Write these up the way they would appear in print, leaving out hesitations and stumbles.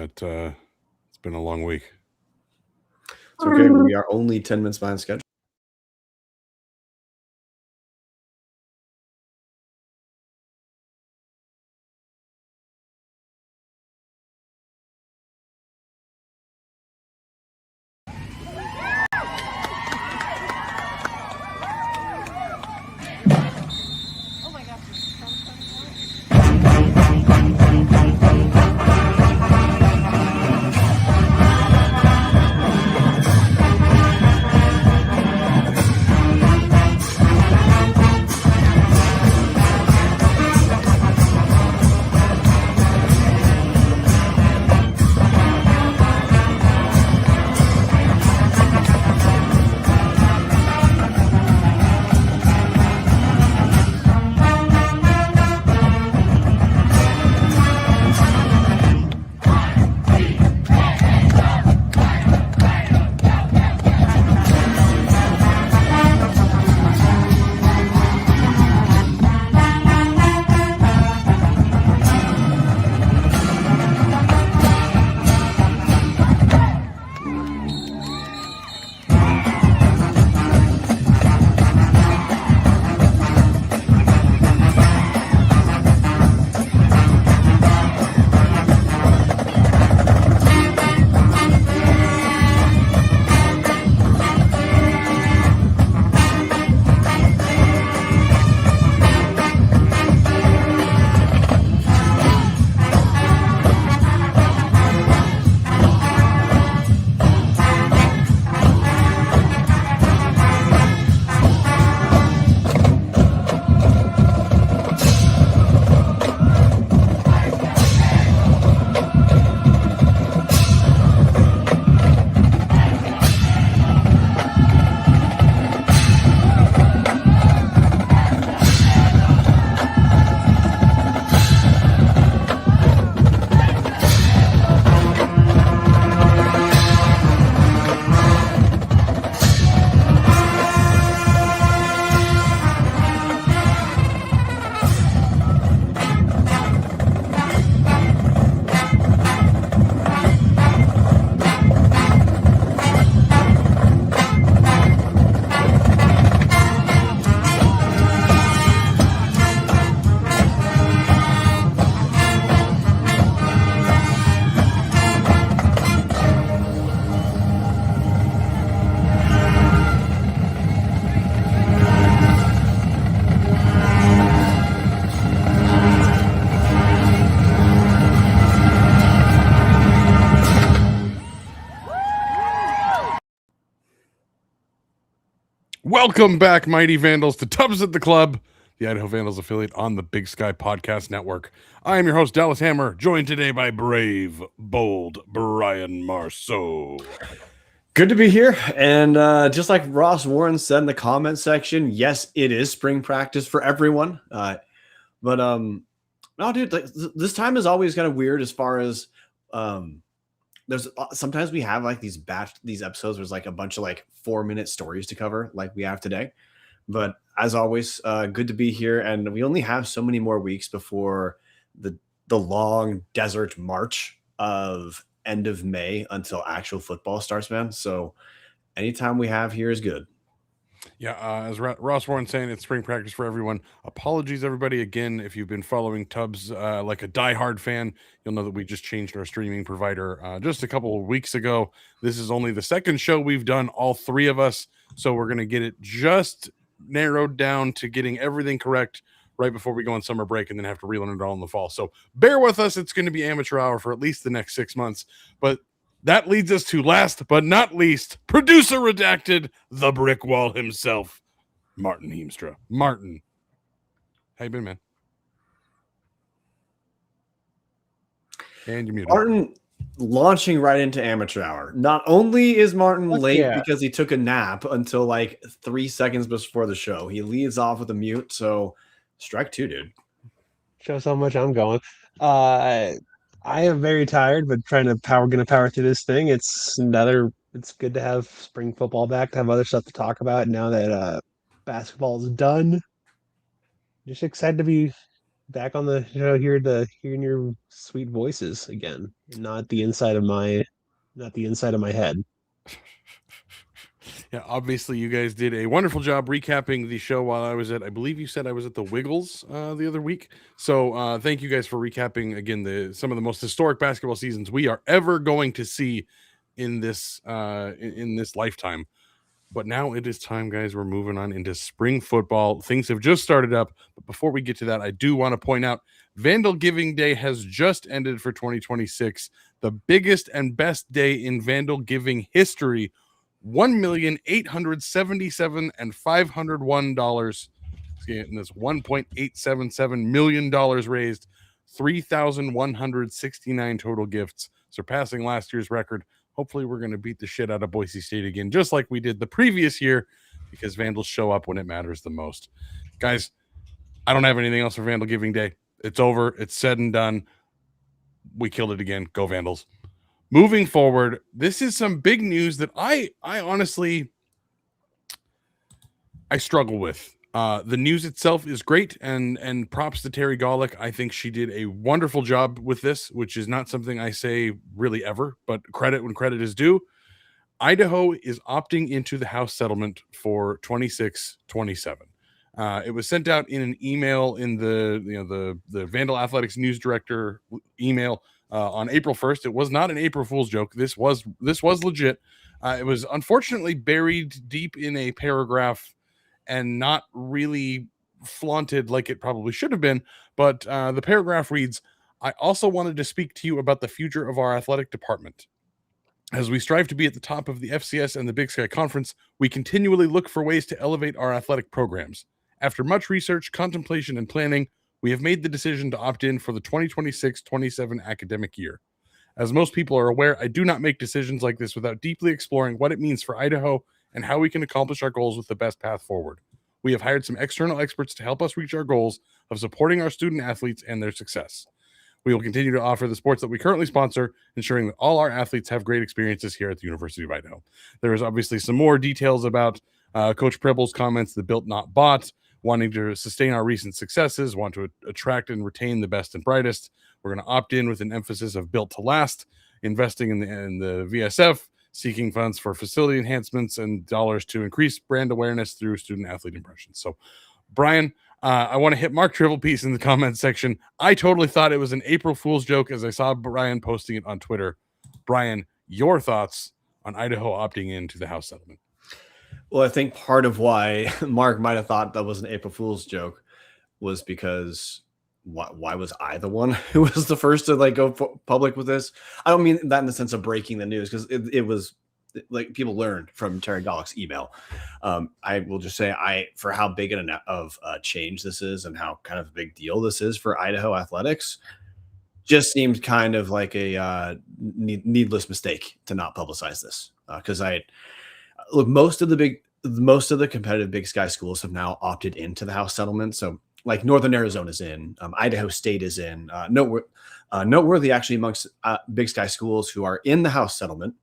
It's been a long week. It's okay. We are only 10 minutes behind schedule. Welcome back, Mighty Vandals, to Tubbs at the Club, the Idaho Vandals affiliate on the Big Sky Podcast Network. I am your host, Dallas Hammer, joined today by brave, bold Bryan Marceau. Good to be here. And just like Ross Warren said in the comment section, yes, it is spring practice for everyone. But no, dude, this time is always kind of weird as far as there's sometimes we have like these episodes where there's like a bunch of like 4-minute stories to cover like we have today. But as always, good to be here. And we only have so many more weeks before the long desert march of end of May until actual football starts, man. So anytime we have here is good. Yeah, as Ross Warren saying, it's spring practice for everyone. Apologies, everybody. Again, if you've been following Tubbs like a diehard fan, you'll know that we just changed our streaming provider just a couple of weeks ago. This is only the second show we've done, all three of us. So we're going to get it just narrowed down to getting everything correct right before we go on summer break and then have to relearn it all in the fall. So bear with us. It's going to be amateur hour for at least the next 6 months. But that leads us to last but not least, producer redacted, the brick wall himself, Marten Heemstra. Marten, how you been, man? And you muted. Marten launching right into amateur hour. Not only is Marten late because he took a nap until like 3 seconds before the show, he leads off with a mute. So strike two, dude. Shows how much I'm going. I am very tired, but gonna power through this thing. It's good to have spring football back, to have other stuff to talk about now that basketball is done. Just excited to be back on the show here to hearing your sweet voices again, not the inside of my head. Yeah, obviously you guys did a wonderful job recapping the show while I was at, I believe you said I was at the Wiggles the other week. So thank you guys for recapping again some of the most historic basketball seasons we are ever going to see in this lifetime. But now it is time, guys. We're moving on into spring football. Things have just started up. But before we get to that, I do want to point out Vandal Giving Day has just ended for 2026. The biggest and best day in Vandal Giving history. $1,877,501. And this $1.877 million raised, 3,169 total gifts, surpassing last year's record. Hopefully we're going to beat the shit out of Boise State again, just like we did the previous year, because Vandals show up when it matters the most. Guys, I don't have anything else for Vandal Giving Day. It's over. It's said and done. We killed it again. Go Vandals. Moving forward, this is some big news that I honestly struggle with. The news itself is great, and props to Terry Golick. I think she did a wonderful job with this, which is not something I say really ever, but credit when credit is due. Idaho is opting into the House settlement for 26-27. It was sent out in an email in the Vandal Athletics news director email on April 1st. It was not an April Fool's joke. This was legit. It was unfortunately buried deep in a paragraph and not really flaunted like it probably should have been. But the paragraph reads, "I also wanted to speak to you about the future of our athletic department. As we strive to be at the top of the FCS and the Big Sky Conference, we continually look for ways to elevate our athletic programs. After much research, contemplation, and planning, we have made the decision to opt in for the 2026-27 academic year. As most people are aware, I do not make decisions like this without deeply exploring what it means for Idaho and how we can accomplish our goals with the best path forward. We have hired some external experts to help us reach our goals of supporting our student athletes and their success. We will continue to offer the sports that we currently sponsor, ensuring that all our athletes have great experiences here at the University of Idaho." There is obviously some more details about Coach Prebble's comments, the built not bought, wanting to sustain our recent successes, want to attract and retain the best and brightest. We're going to opt in with an emphasis of built to last, investing in the VSF, seeking funds for facility enhancements and dollars to increase brand awareness through student athlete impressions. So, Bryan, I want to hit Mark Trivelpiece in the comment section. I totally thought it was an April Fool's joke as I saw Bryan posting it on Twitter. Bryan, your thoughts on Idaho opting into the House settlement? Well, I think part of why Mark might have thought that was an April Fool's joke was because why was I the one who was the first to go public with this? I don't mean that in the sense of breaking the news, because it was like people learned from Terry Golick's email. I will just say for how big of a change this is and how kind of a big deal this is for Idaho athletics, just seemed kind of like a needless mistake to not publicize this. Because most of the competitive Big Sky schools have now opted into the House settlement. So like Northern Arizona is in, Idaho State is in. Noteworthy actually amongst Big Sky schools who are in the House settlement.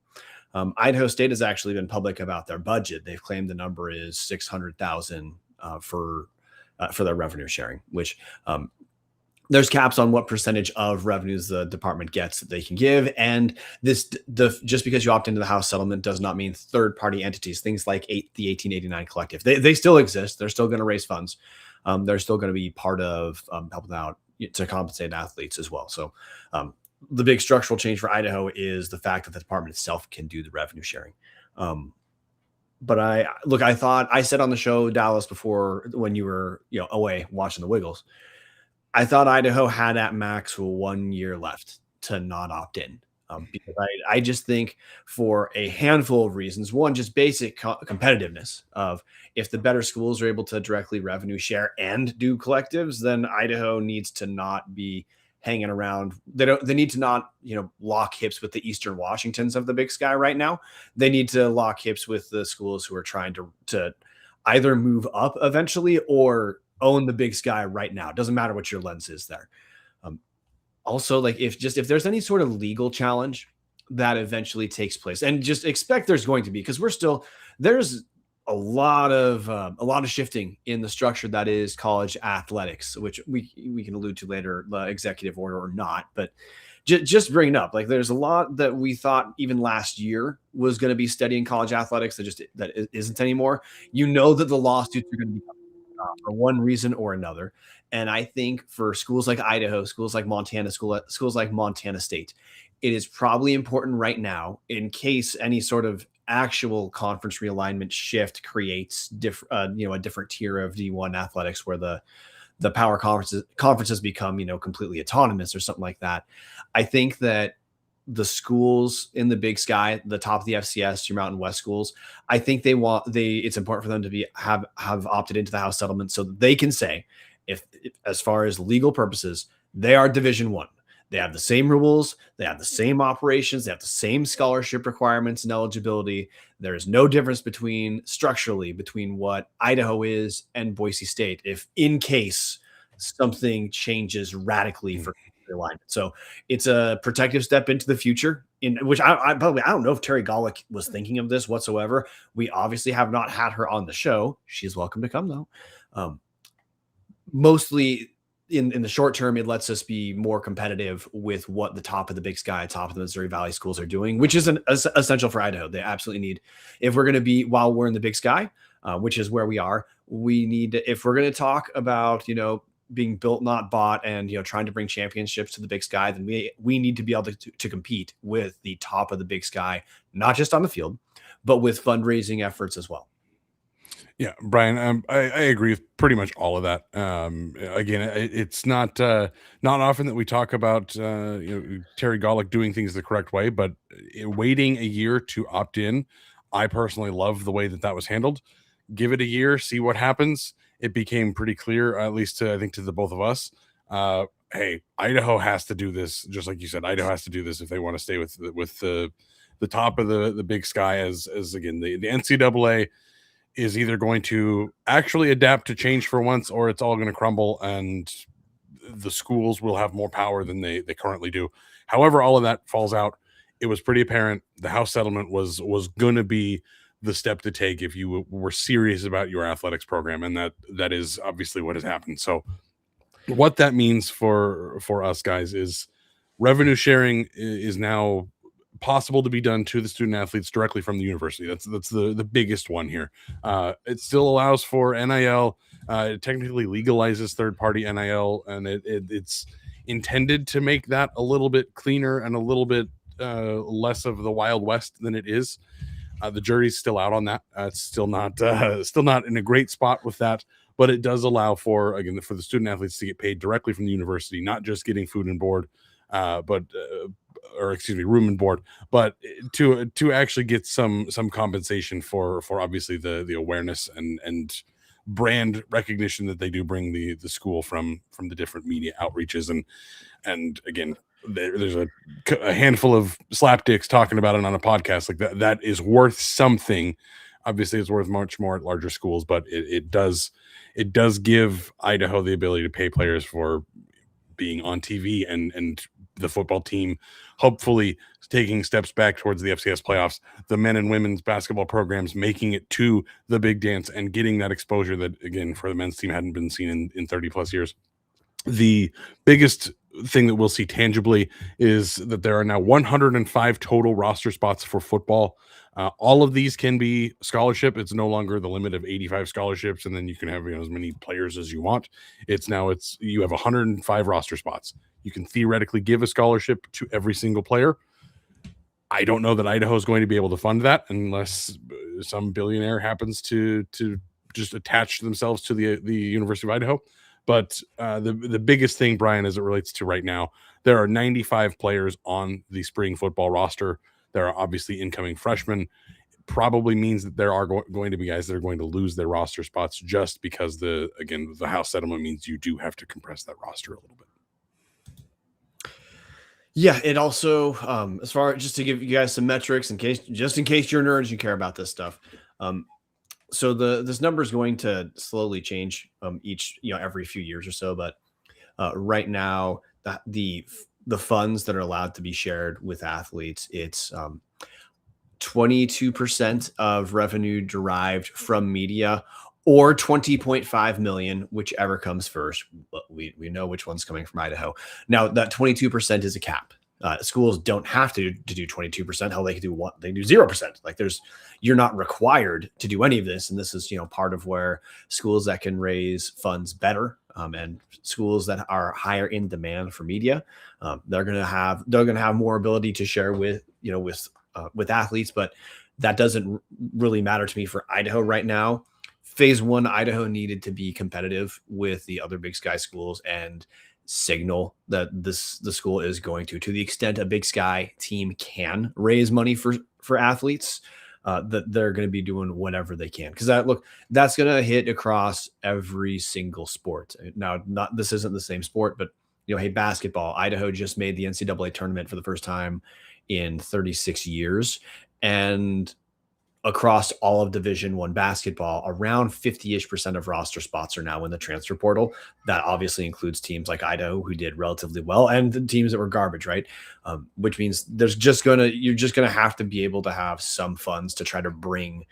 Idaho State has actually been public about their budget. They've claimed the number is $600,000 for their revenue sharing, which there's caps on what percentage of revenues the department gets that they can give. And just because you opt into the House settlement does not mean third-party entities, things like the 1889 Collective, they still exist. They're still going to raise funds. They're still going to be part of helping out to compensate athletes as well. So the big structural change for Idaho is the fact that the department itself can do the revenue sharing. But I thought I said on the show, Dallas, before when you were away watching the Wiggles, I thought Idaho had at max 1 year left to not opt in. Because I just think for a handful of reasons, one, just basic competitiveness of if the better schools are able to directly revenue share and do collectives, then Idaho needs to not be hanging around. They need to not, lock hips with the Eastern Washingtons of the Big Sky right now. They need to lock hips with the schools who are trying to either move up eventually or own the Big Sky right now. It doesn't matter what your lens is there. Also, if there's any sort of legal challenge that eventually takes place, and just expect there's going to be, because there's a lot of shifting in the structure that is college athletics, which we can allude to later, the executive order or not. But just bringing up, like, there's a lot that we thought even last year was going to be steady in college athletics that isn't anymore. You know that the lawsuits are going to be coming for one reason or another. And I think for schools like Idaho, schools like Montana, schools like Montana State, it is probably important right now, in case any sort of actual conference realignment shift creates a different tier of D1 athletics, where the power conferences become, completely autonomous or something like that. I think that the schools in the Big Sky, the top of the FCS, your Mountain West schools, I think it's important for them to have opted into the House settlement, so that they can say, if as far as legal purposes, they are Division I. They have the same rules. They have the same operations. They have the same scholarship requirements and eligibility. There is no difference structurally between what Idaho is and Boise State, if in case something changes radically for alignment. So it's a protective step into the future, in which I don't know if Terry Golick was thinking of this whatsoever. We obviously have not had her on the show. She's welcome to come, though. Mostly in the short term, it lets us be more competitive with what the top of the Big Sky, top of the Missouri Valley schools are doing, which is essential for Idaho. They absolutely need, if we're going to be, while we're in the Big Sky, which is where we are, we need to, if we're going to talk about, being built, not bought, and, trying to bring championships to the Big Sky, then we need to be able to compete with the top of the Big Sky, not just on the field, but with fundraising efforts as well. Yeah, Bryan, I agree with pretty much all of that. Again, it's not often that we talk about Terry Golick doing things the correct way, but waiting a year to opt in, I personally love the way that was handled. Give it a year, see what happens. It became pretty clear, at least I think to the both of us. Hey, Idaho has to do this, just like you said. Idaho has to do this if they want to stay with the top of the Big Sky. As again, the NCAA is either going to actually adapt to change for once, or it's all going to crumble and the schools will have more power than they currently do. However, all of that falls out. It was pretty apparent the House settlement was going to be the step to take if you were serious about your athletics program. And that is obviously what has happened. So what that means for us guys is revenue sharing is now possible to be done to the student athletes directly from the university. That's the biggest one here. It still allows for NIL. It technically legalizes third-party NIL, and it's intended to make that a little bit cleaner and a little bit less of the Wild West than it is. The jury's still out on that. It's still not in a great spot with that, but it does allow for the student athletes to get paid directly from the university, not just getting food and board, room and board, but to actually get some compensation for obviously the awareness and brand recognition that they do bring the school from the different media outreaches. And again, there's a handful of slapdicks talking about it on a podcast like that is worth something. Obviously it's worth much more at larger schools, but it does give Idaho the ability to pay players for being on TV and the football team hopefully taking steps back towards the FCS playoffs, the men and women's basketball programs making it to the big dance and getting that exposure that, again, for the men's team hadn't been seen in 30 plus years. The biggest thing that we'll see tangibly is that there are now 105 total roster spots for football. All of these can be scholarship. It's no longer the limit of 85 scholarships, and then you can have as many players as you want. You have 105 roster spots. You can theoretically give a scholarship to every single player. I don't know that Idaho is going to be able to fund that unless some billionaire happens to just attach themselves to the University of Idaho. But the biggest thing, Bryan, as it relates to right now, there are 95 players on the spring football roster. There are obviously incoming freshmen. It probably means that there are going to be guys that are going to lose their roster spots just because the House settlement means you do have to compress that roster a little bit. Yeah, it also, as far just to give you guys some metrics in case you're nerds, you care about this stuff. So this number is going to slowly change every few years or so, but right now the funds that are allowed to be shared with athletes, it's 22% of revenue derived from media, or 20.5 million, whichever comes first. We know which one's coming from Idaho. Now, that 22% is a cap. Schools don't have to do 22%. Hell, they can do what? They do 0%. Like you're not required to do any of this. And this is, part of where schools that can raise funds better, and schools that are higher in demand for media, they're going to have more ability to share with athletes. But that doesn't really matter to me for Idaho right now. Phase 1, Idaho needed to be competitive with the other Big Sky schools and signal that the school is going to the extent a Big Sky team can raise money for athletes, that they're going to be doing whatever they can, because that's going to hit across every single sport. Now, this isn't the same sport, but hey, basketball, Idaho just made the NCAA tournament for the first time in 36 years, and across all of Division I basketball, around 50-ish% of roster spots are now in the transfer portal. That obviously includes teams like Idaho, who did relatively well, and the teams that were garbage, right? Which means you're just gonna have to be able to have some funds to try to bring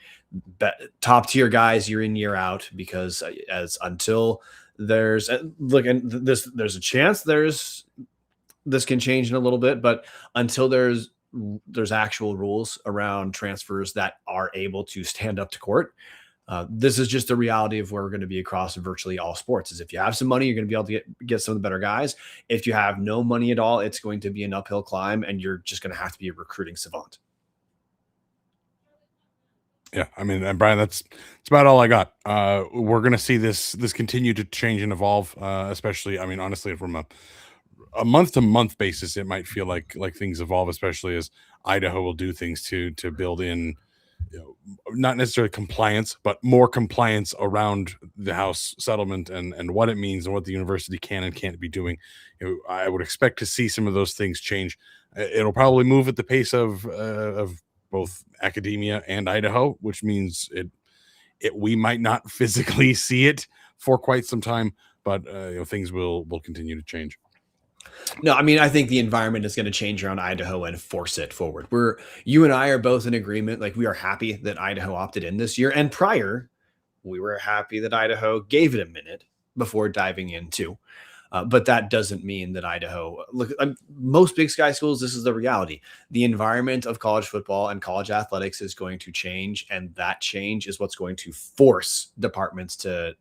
top tier guys year in, year out, because until there's there's a chance this can change in a little bit, but until there's actual rules around transfers that are able to stand up to court, this is just the reality of where we're going to be across virtually all sports. Is if you have some money, you're going to be able to get some of the better guys. If you have no money at all, it's going to be an uphill climb, and you're just going to have to be a recruiting savant. Yeah, I mean, and Bryan, that's about all I got. We're going to see this continue to change and evolve, especially, I mean, honestly, from a month-to-month basis, it might feel like things evolve, especially as Idaho will do things to build in, not necessarily compliance, but more compliance around the House settlement and what it means and what the university can and can't be doing. I would expect to see some of those things change. It'll probably move at the pace of both academia and Idaho, which means we might not physically see it for quite some time, but things will continue to change. No, I mean, I think the environment is going to change around Idaho and force it forward. You and I are both in agreement. Like, we are happy that Idaho opted in this year. And prior, we were happy that Idaho gave it a minute before diving in too. But that doesn't mean that Idaho, most Big Sky schools, this is the reality. The environment of college football and college athletics is going to change. And that change is what's going to force departments to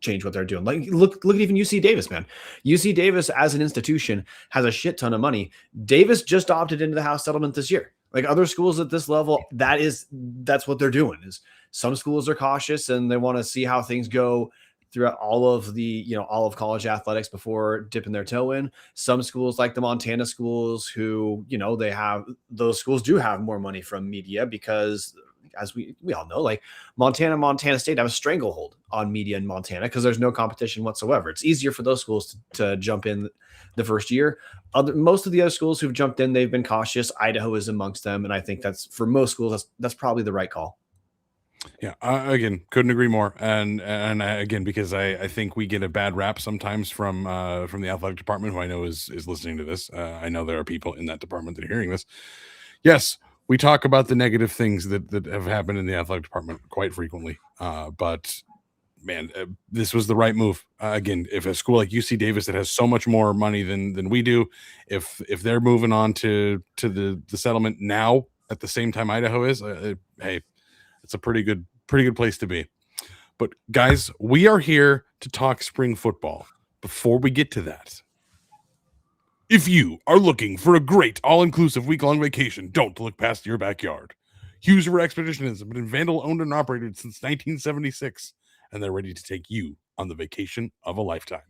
change what they're doing. Like, look at even UC Davis, man. UC Davis as an institution has a shit ton of money. Davis just opted into the House settlement this year. Like, other schools at this level, that's what they're doing. Is some schools are cautious and they want to see how things go throughout all of college athletics before dipping their toe in. Some schools, like the Montana schools, who, those schools do have more money from media, because as we all know, like Montana State have a stranglehold on media in Montana because there's no competition whatsoever. It's easier for those schools to jump in the first year. Most of the other schools who've jumped in, they've been cautious. Idaho is amongst them, and I think that's, for most schools, that's probably the right call. Yeah, again, couldn't agree more. And again, because I think we get a bad rap sometimes from the athletic department, who I know is listening to this. I know there are people in that department that are hearing this. Yes, we talk about the negative things that have happened in the athletic department quite frequently. But man, this was the right move. Again, if a school like UC Davis that has so much more money than we do, if they're moving on to the settlement now at the same time Idaho is, hey, it's a pretty good place to be. But guys, we are here to talk spring football. Before we get to that, if you are looking for a great all-inclusive week-long vacation, don't look past your backyard. Hughes River Expedition has been Vandal owned and operated since 1976, and they're ready to take you on the vacation of a lifetime.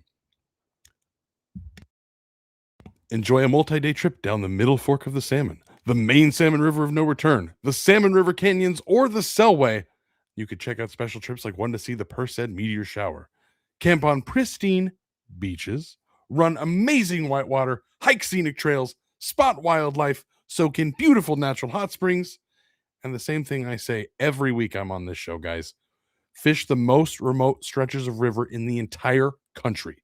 Enjoy a multi-day trip down the middle fork of the Salmon, the main Salmon River of no return, the Salmon River Canyons, or the Selway. You could check out special trips like one to see the Perseid meteor shower, camp on pristine beaches, run amazing whitewater, hike scenic trails, spot wildlife, soak in beautiful natural hot springs, and the same thing I say every week I'm on this show, guys. Fish the most remote stretches of river in the entire country.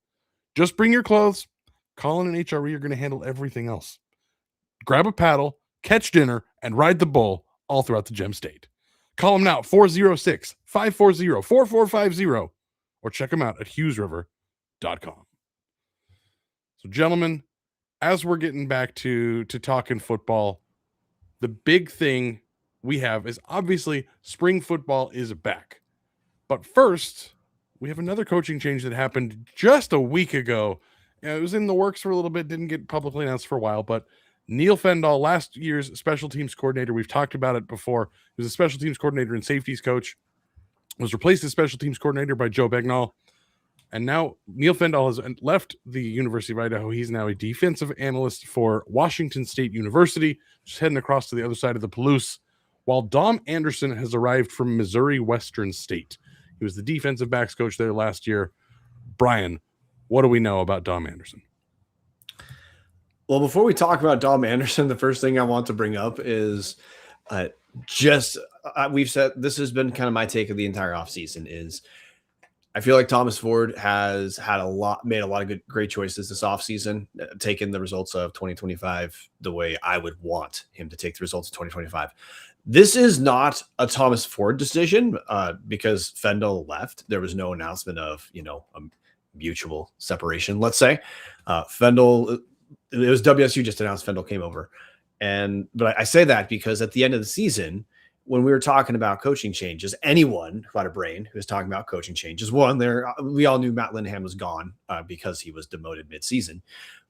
Just bring your clothes, call in an HRE, you're going to handle everything else. Grab a paddle, catch dinner, and ride the bull all throughout the Gem State. Call them now, 406-540-4450, or check them out at hughesriver.com. So, gentlemen, as we're getting back to talking football, the big thing we have is obviously spring football is back. But first, we have another coaching change that happened just a week ago. It was in the works for a little bit, didn't get publicly announced for a while, but Neil Fendall, last year's special teams coordinator, we've talked about it before. He was a special teams coordinator and safeties coach, was replaced as special teams coordinator by Joe Begnall. And now Neil Fendall has left the University of Idaho. He's now a defensive analyst for Washington State University, just heading across to the other side of the Palouse, while Dom Anderson has arrived from Missouri Western State. He was the defensive backs coach there last year. Bryan, what do we know about Dom Anderson? Well, before we talk about Dom Anderson, the first thing I want to bring up is we've said this has been kind of my take of the entire offseason is I feel like Thomas Ford has made a lot of great choices this offseason, taken the results of 2025 the way I would want him to take the results of 2025. This is not a Thomas Ford decision because Fendall left. There was no announcement of, a mutual separation, let's say. Fendall, it was WSU just announced Fendall came over. But I say that because at the end of the season, when we were talking about coaching changes, anyone who had a brain who was talking about coaching changes, we all knew Matt Linehan was gone because he was demoted midseason.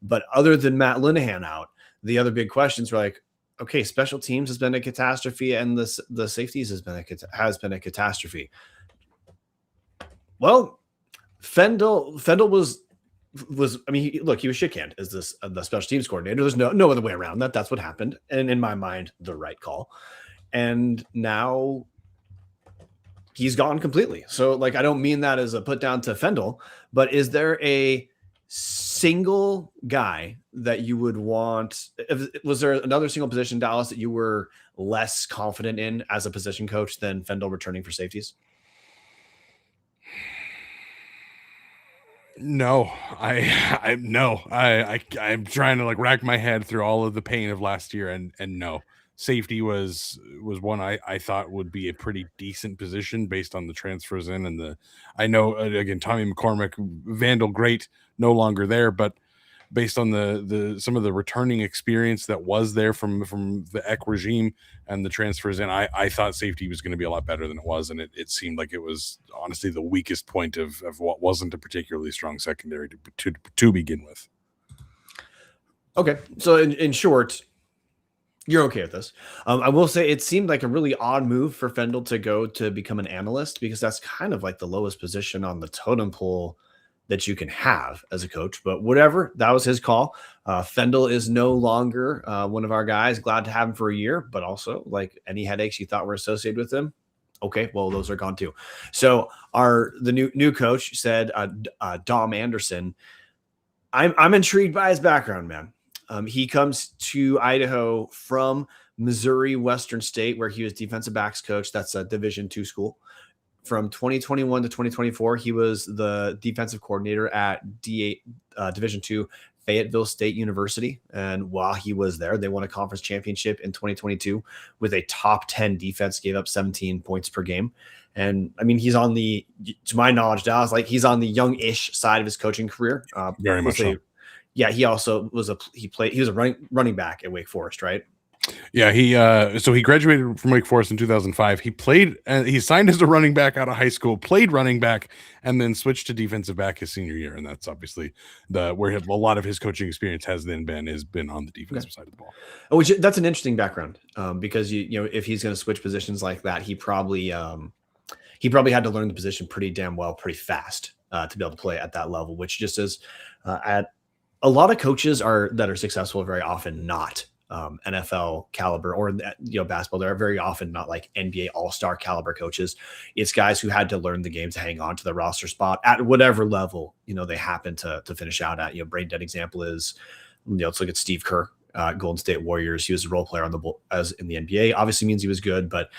But other than Matt Linehan out, the other big questions were like, okay, special teams has been a catastrophe, and the safeties has been a catastrophe. Well, Fendall was he was shit canned as the special teams coordinator. There's no other way around that. That's what happened, and in my mind, the right call. And now he's gone completely. So, I don't mean that as a put down to Fendall, but is there a single guy that you would want? Was there another single position, Dallas, that you were less confident in as a position coach than Fendall returning for safeties? No, I'm trying to rack my head through all of the pain of last year, and no. Safety was one I thought would be a pretty decent position based on the transfers in, and I know again Tommy McCormick, Vandal, great, no longer there, but based on the some of the returning experience that was there from the Eck regime and the transfers in, I thought safety was going to be a lot better than it was, and it seemed like it was honestly the weakest point of what wasn't a particularly strong secondary to begin with. Okay, so in short, you're okay with this. I will say it seemed like a really odd move for Fendall to go to become an analyst, because that's kind of like the lowest position on the totem pole that you can have as a coach. But whatever, that was his call. Fendall is no longer one of our guys. Glad to have him for a year, but also any headaches you thought were associated with him. Okay, well, those are gone too. So the new coach said, Dom Anderson. I'm intrigued by his background, man. He comes to Idaho from Missouri Western State, where he was defensive backs coach. That's a Division II school. From 2021 to 2024, he was the defensive coordinator at Division II Fayetteville State University. And while he was there, they won a conference championship in 2022 with a top 10 defense, gave up 17 points per game. And I mean, he's on to my knowledge, Dallas, he's on the young-ish side of his coaching career. Very much so. Yeah, he also was a running back at Wake Forest, right? Yeah, he graduated from Wake Forest in 2005. He signed as a running back out of high school, played running back, and then switched to defensive back his senior year. And that's obviously where a lot of his coaching experience has been on the defensive side of the ball. That's an interesting background, because if he's going to switch positions like that, he probably had to learn the position pretty damn well, pretty fast to be able to play at that level, which just is at a lot of coaches that are successful very often not NFL caliber, or basketball. They're very often not NBA all-star caliber coaches. It's guys who had to learn the game to hang on to the roster spot at whatever level they happen to finish out at. Brain dead example is let's look at Steve Kerr, Golden State Warriors. He was a role player in the NBA. Obviously means he was good, but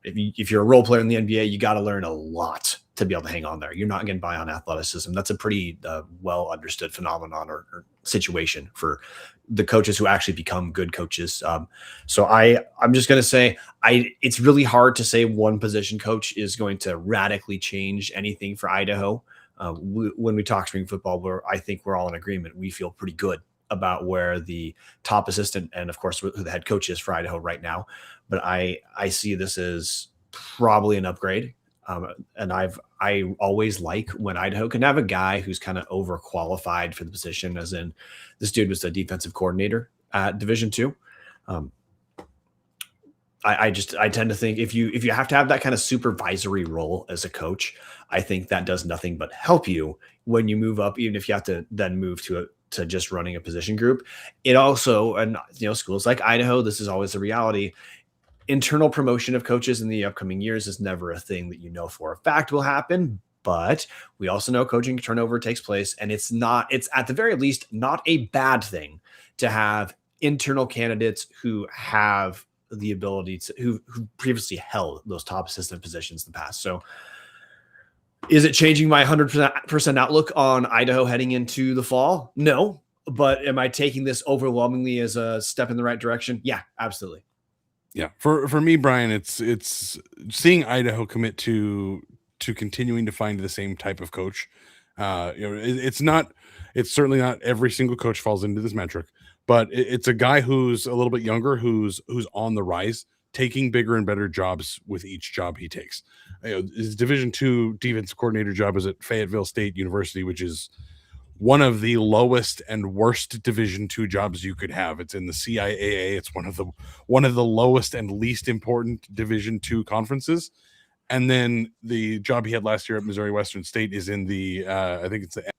if you're a role player in the NBA, you got to learn a lot to be able to hang on there. You're not getting by on athleticism. That's a pretty well understood phenomenon or situation for the coaches who actually become good coaches. So I'm just going to say it's really hard to say one position coach is going to radically change anything for Idaho. When we talk spring football, I think we're all in agreement. We feel pretty good about where the top assistant and of course who the head coach is for Idaho right now. But I see this as probably an upgrade. And I always like when Idaho can have a guy who's kind of overqualified for the position, as in this dude was the defensive coordinator at Division II. I tend to think if you have to have that kind of supervisory role as a coach, I think that does nothing but help you when you move up, even if you have to then move to just running a position group. It also, and schools like Idaho, this is always a reality. Internal promotion of coaches in the upcoming years is never a thing that for a fact will happen, but we also know coaching turnover takes place, and it's at the very least not a bad thing to have internal candidates who have the ability to who previously held those top assistant positions in the past. So is it changing my 100% outlook on Idaho heading into the fall? No, but am I taking this overwhelmingly as a step in the right direction? Yeah, absolutely. Yeah, for me, Bryan, it's seeing Idaho commit to continuing to find the same type of coach. It's certainly not every single coach falls into this metric, but it's a guy who's a little bit younger, who's on the rise, taking bigger and better jobs with each job he takes. His Division II defensive coordinator job is at Fayetteville State University, which is one of the lowest and worst Division II jobs you could have. It's in the CIAA. It's one of the lowest and least important Division II conferences. And then the job he had last year at Missouri Western State is in the I think it's the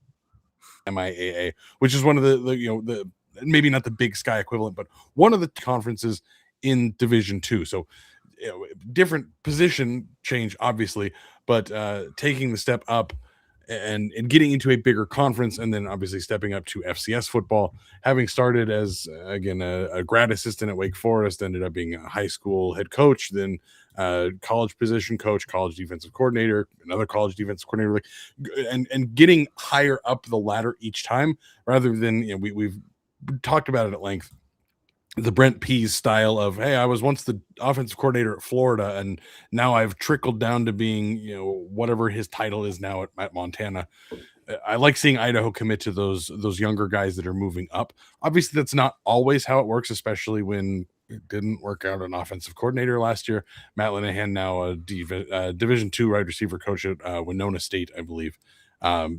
MIAA, which is one of the maybe not the Big Sky equivalent, but one of the conferences in Division II. So different position change, obviously, but taking the step up and getting into a bigger conference, and then obviously stepping up to FCS football, having started as again a grad assistant at Wake Forest, ended up being a high school head coach, then college position coach, college defensive coordinator, another college defensive coordinator, and getting higher up the ladder each time, rather than we've talked about it at length. The Brent Pease style of, hey, I was once the offensive coordinator at Florida, and now I've trickled down to being, whatever his title is now at Montana. I like seeing Idaho commit to those younger guys that are moving up. Obviously, that's not always how it works, especially when it didn't work out an offensive coordinator last year. Matt Linehan, now a Division II wide receiver coach at Winona State, I believe.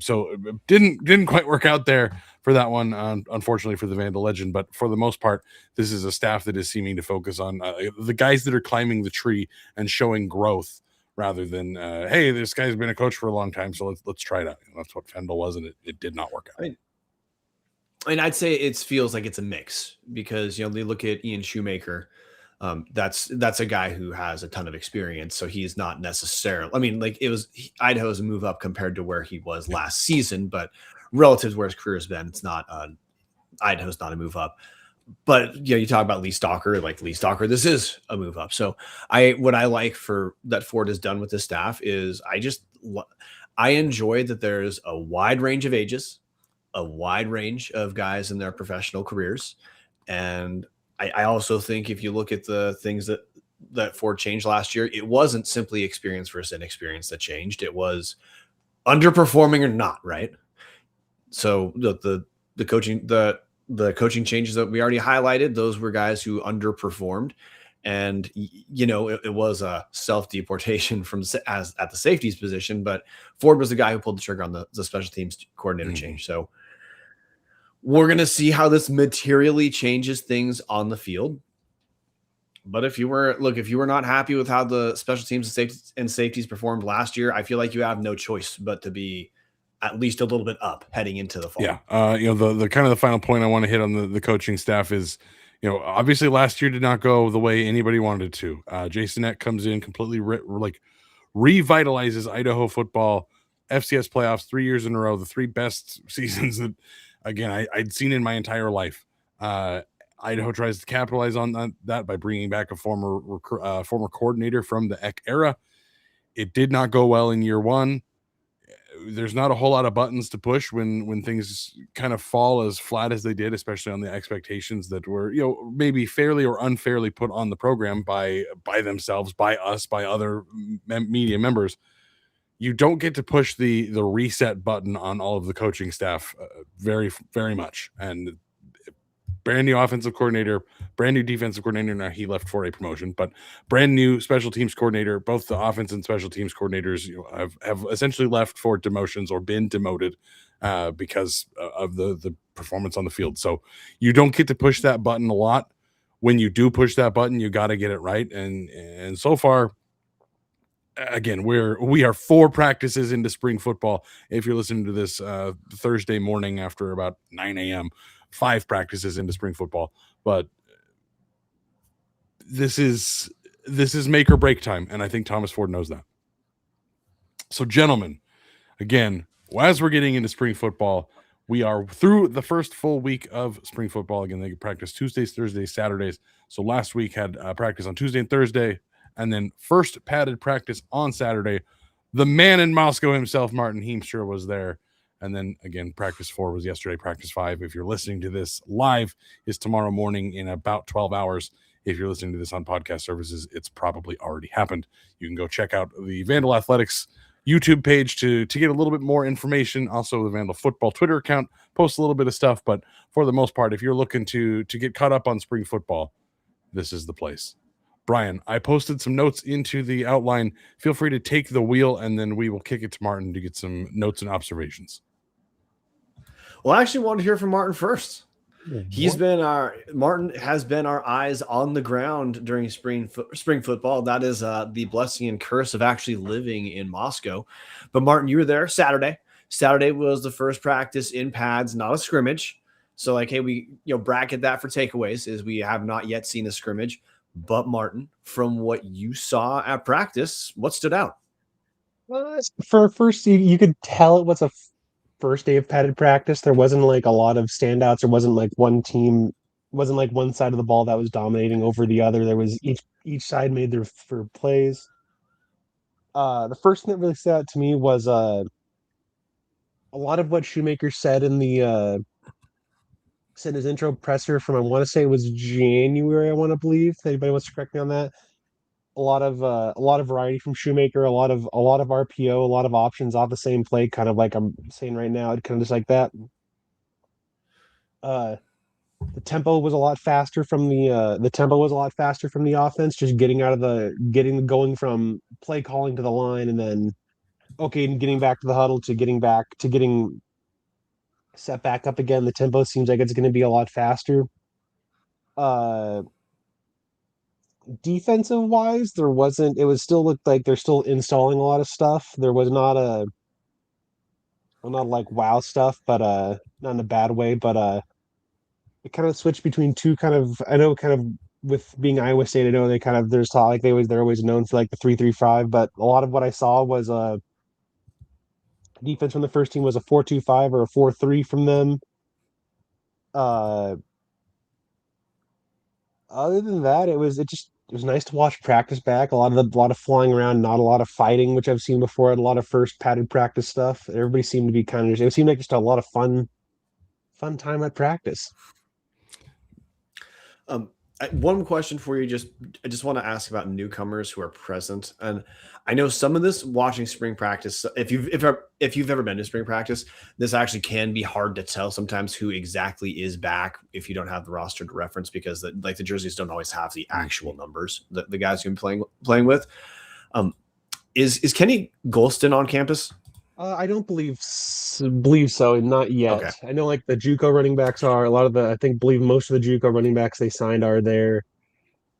So didn't quite work out there for that one, unfortunately for the Vandal legend. But for the most part, this is a staff that is seeming to focus on the guys that are climbing the tree and showing growth, rather than hey, this guy's been a coach for a long time, so let's try it out. That's what Kendall was, and it did not work out. And I'd say it feels like it's a mix, because they look at Ian Shoemaker. That's a guy who has a ton of experience, so he's not necessarily. I mean, it was Idaho's move up compared to where he was last season, but relative to where his career has been, it's not. Idaho's not a move up, but you talk about Lee Stalker, this is a move up. So what I like for that Ford has done with his staff is I enjoy that there's a wide range of ages, a wide range of guys in their professional careers, and I also think if you look at the things that Ford changed last year, it wasn't simply experience versus inexperience that changed. It was underperforming or not, right? So the coaching changes that we already highlighted, those were guys who underperformed, and it was a self-deportation at the safeties position. But Ford was the guy who pulled the trigger on the special teams coordinator change. So we're going to see how this materially changes things on the field. But if you were not happy with how the special teams and safeties performed last year, I feel like you have no choice but to be at least a little bit up heading into the fall. Yeah. The kind of the final point I want to hit on the coaching staff is, obviously last year did not go the way anybody wanted it to. Jason Eck comes in, completely revitalizes Idaho football, FCS playoffs 3 years in a row, the three best seasons that, again, I'd seen in my entire life. Idaho tries to capitalize on that by bringing back a former coordinator from the Eck era. It did not go well in year one. There's not a whole lot of buttons to push when things kind of fall as flat as they did, especially on the expectations that were, maybe fairly or unfairly put on the program by themselves, by us, by other media members. You don't get to push the reset button on all of the coaching staff very, very much. And brand new offensive coordinator, brand new defensive coordinator. Now he left for a promotion, but brand new special teams coordinator. Both the offense and special teams coordinators have essentially left for demotions or been demoted because of the performance on the field. So you don't get to push that button a lot. When you do push that button, you got to get it right. And so far, again, we are 4 practices into spring football. If you're listening to this Thursday morning after about 9 a.m., 5 practices into spring football, but this is make or break time, and I think Thomas Ford knows that. So, gentlemen, again, as we're getting into spring football, we are through the first full week of spring football. Again, they practice Tuesdays, Thursdays, Saturdays. So last week had practice on Tuesday and Thursday, and then first padded practice on Saturday. The man in Moscow himself, Marten Heemstra, was there. And then, again, practice 4 was yesterday. Practice 5, if you're listening to this live, is tomorrow morning in about 12 hours. If you're listening to this on podcast services, it's probably already happened. You can go check out the Vandal Athletics YouTube page to get a little bit more information. Also, the Vandal Football Twitter account posts a little bit of stuff. But for the most part, if you're looking to get caught up on spring football, this is the place. Bryan, I posted some notes into the outline. Feel free to take the wheel, and then we will kick it to Marten to get some notes and observations. Well, I actually want to hear from Marten first. Marten has been our eyes on the ground during spring football. That is the blessing and curse of actually living in Moscow. But Marten, you were there Saturday. Saturday was the first practice in pads, not a scrimmage. So hey, we bracket that for takeaways, is we have not yet seen a scrimmage. But Marten, from what you saw at practice, what stood out? For first, you could tell it was a first day of padded practice. There wasn't a lot of standouts. There wasn't one team, wasn't one side of the ball that was dominating over the other. There was each side made their plays. The first thing that really stood out to me was a lot of what Shoemaker said in his intro presser from, I want to say it was January, I want to believe. If anybody wants to correct me on that. A lot of variety from Shoemaker, a lot of RPO, a lot of options off the same play, kind of like I'm saying right now, kind of just like that. The tempo was a lot faster from the offense, just going from play calling to the line, and then and getting back to the huddle to getting set back up again. The tempo seems like it's going to be a lot faster. Defensive wise, it still looked like they're still installing a lot of stuff. There was not wow stuff, but not in a bad way, but it kind of switched between two with being Iowa State. I know they're always known for the 3-3-5, but a lot of what I saw was defense from the first team was a 4-2-5 or a 4-3 from them. Other than that, it was nice to watch practice back. A lot of flying around, not a lot of fighting, which I've seen before. A lot of first padded practice stuff. Everybody seemed to be it seemed like just a lot of fun time at practice. One question for you, I just want to ask about newcomers who are present. And I know some of this, watching spring practice, if you've ever been to spring practice, this actually can be hard to tell sometimes who exactly is back if you don't have the roster to reference, because the jerseys don't always have the actual numbers that the guys you're playing with. Is Kenny Golston on campus? I don't believe so, not yet. Okay. I know the JUCO running backs are believe most of the JUCO running backs they signed are there.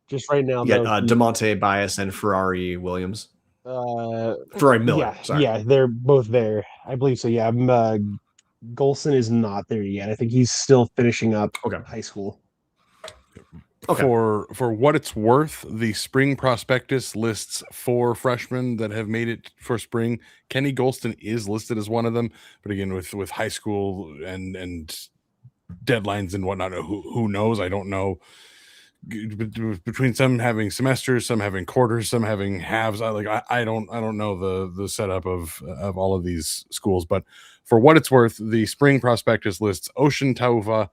Just right now, DeMonte Bias and Ferrari Williams. Ferrari Miller. Yeah, they're both there. I believe so. Yeah, Golson is not there yet. I think he's still finishing up high school. Okay. For what it's worth, the spring prospectus lists 4 freshmen that have made it for spring. Kenny Golston is listed as one of them, but again, with high school and deadlines and whatnot, who knows? I don't know. between some having semesters, some having quarters, some having halves. I don't know the setup of all of these schools, but for what it's worth, the spring prospectus lists Ocean Tauva,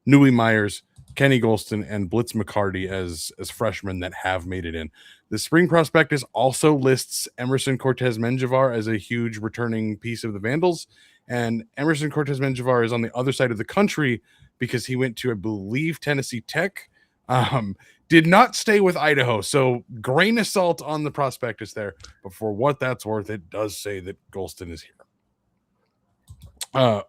Nui Myers, Kenny Golston, and Blitz McCarty as freshmen that have made it in. The spring prospectus also lists Emerson Cortez Menjivar as a huge returning piece of the Vandals, and Emerson Cortez Menjivar is on the other side of the country because he went to, I believe, Tennessee Tech. Did not stay with Idaho, so grain of salt on the prospectus there. But for what that's worth, it does say that Golston is here.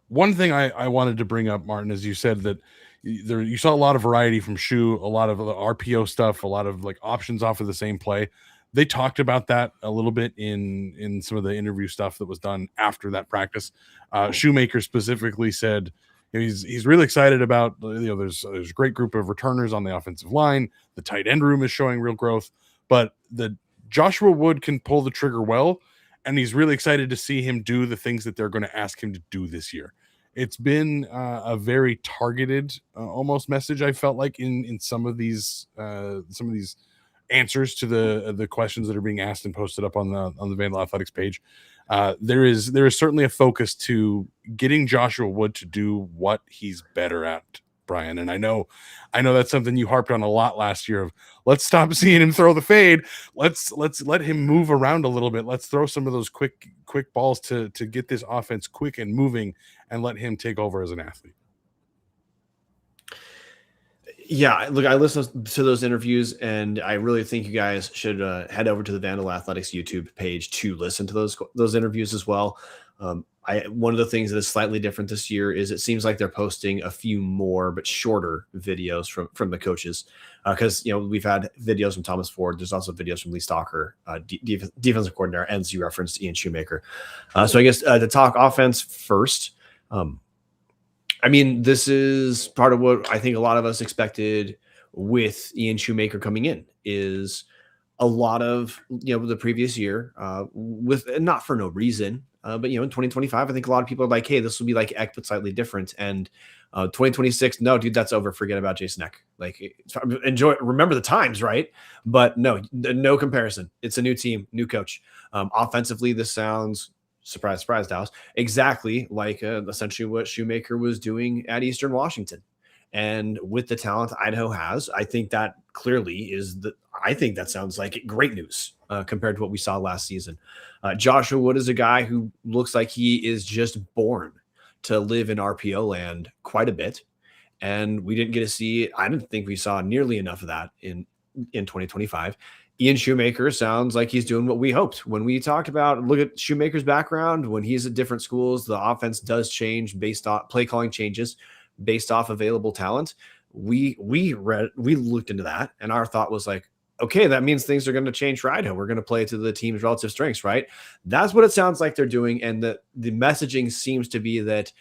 One thing I wanted to bring up, Martin, is you said that you saw a lot of variety from Shu, a lot of the RPO stuff, a lot of like options off of the same play. They talked about that a little bit in some of the interview stuff that was done after that practice. Shoemaker specifically said he's really excited about, there's a great group of returners on the offensive line. The tight end room is showing real growth, but the Joshua Wood can pull the trigger well, and he's really excited to see him do the things that they're going to ask him to do this year. It's been a very targeted almost message, I felt like, in some of these answers to the questions that are being asked and posted up on the Vandal Athletics page. There is certainly a focus to getting Joshua Wood to do what he's better at, Bryan. And I know that's something you harped on a lot last year of let's stop seeing him throw the fade. Let's let him move around a little bit. Let's throw some of those quick balls to get this offense quick and moving and let him take over as an athlete. Yeah, look, I listened to those interviews, and I really think you guys should head over to the Vandal Athletics YouTube page to listen to those interviews as well. One of the things that is slightly different this year is it seems like they're posting a few more but shorter videos from the coaches, because we've had videos from Thomas Ford. There's also videos from Lee Stalker, defensive coordinator, and as you referenced, Ian Shoemaker. So I guess to talk offense first. This is part of what I think a lot of us expected with Ian Shoemaker coming in, is a lot of, the previous year, with not for no reason, but in 2025, I think a lot of people are like, hey, this will be like Eck, but slightly different. And 2026, no, dude, that's over. Forget about Jason Eck. Like, remember the times, right? But no comparison. It's a new team, new coach. Offensively, this sounds, surprise, surprise, Dallas, exactly like essentially what Shoemaker was doing at Eastern Washington. And with the talent Idaho has, I think that clearly I think that sounds like great news compared to what we saw last season. Joshua Wood is a guy who looks like he is just born to live in RPO land quite a bit. And we didn't get to see, I didn't think we saw nearly enough of that in 2025. Ian Shoemaker sounds like he's doing what we hoped. When we talked about, look at Shoemaker's background, when he's at different schools, the offense does change based on play calling changes based off available talent. We looked into that, and our thought was like, okay, that means things are going to change for Idaho. We're going to play to the team's relative strengths, right? That's what it sounds like they're doing, and the messaging seems to be that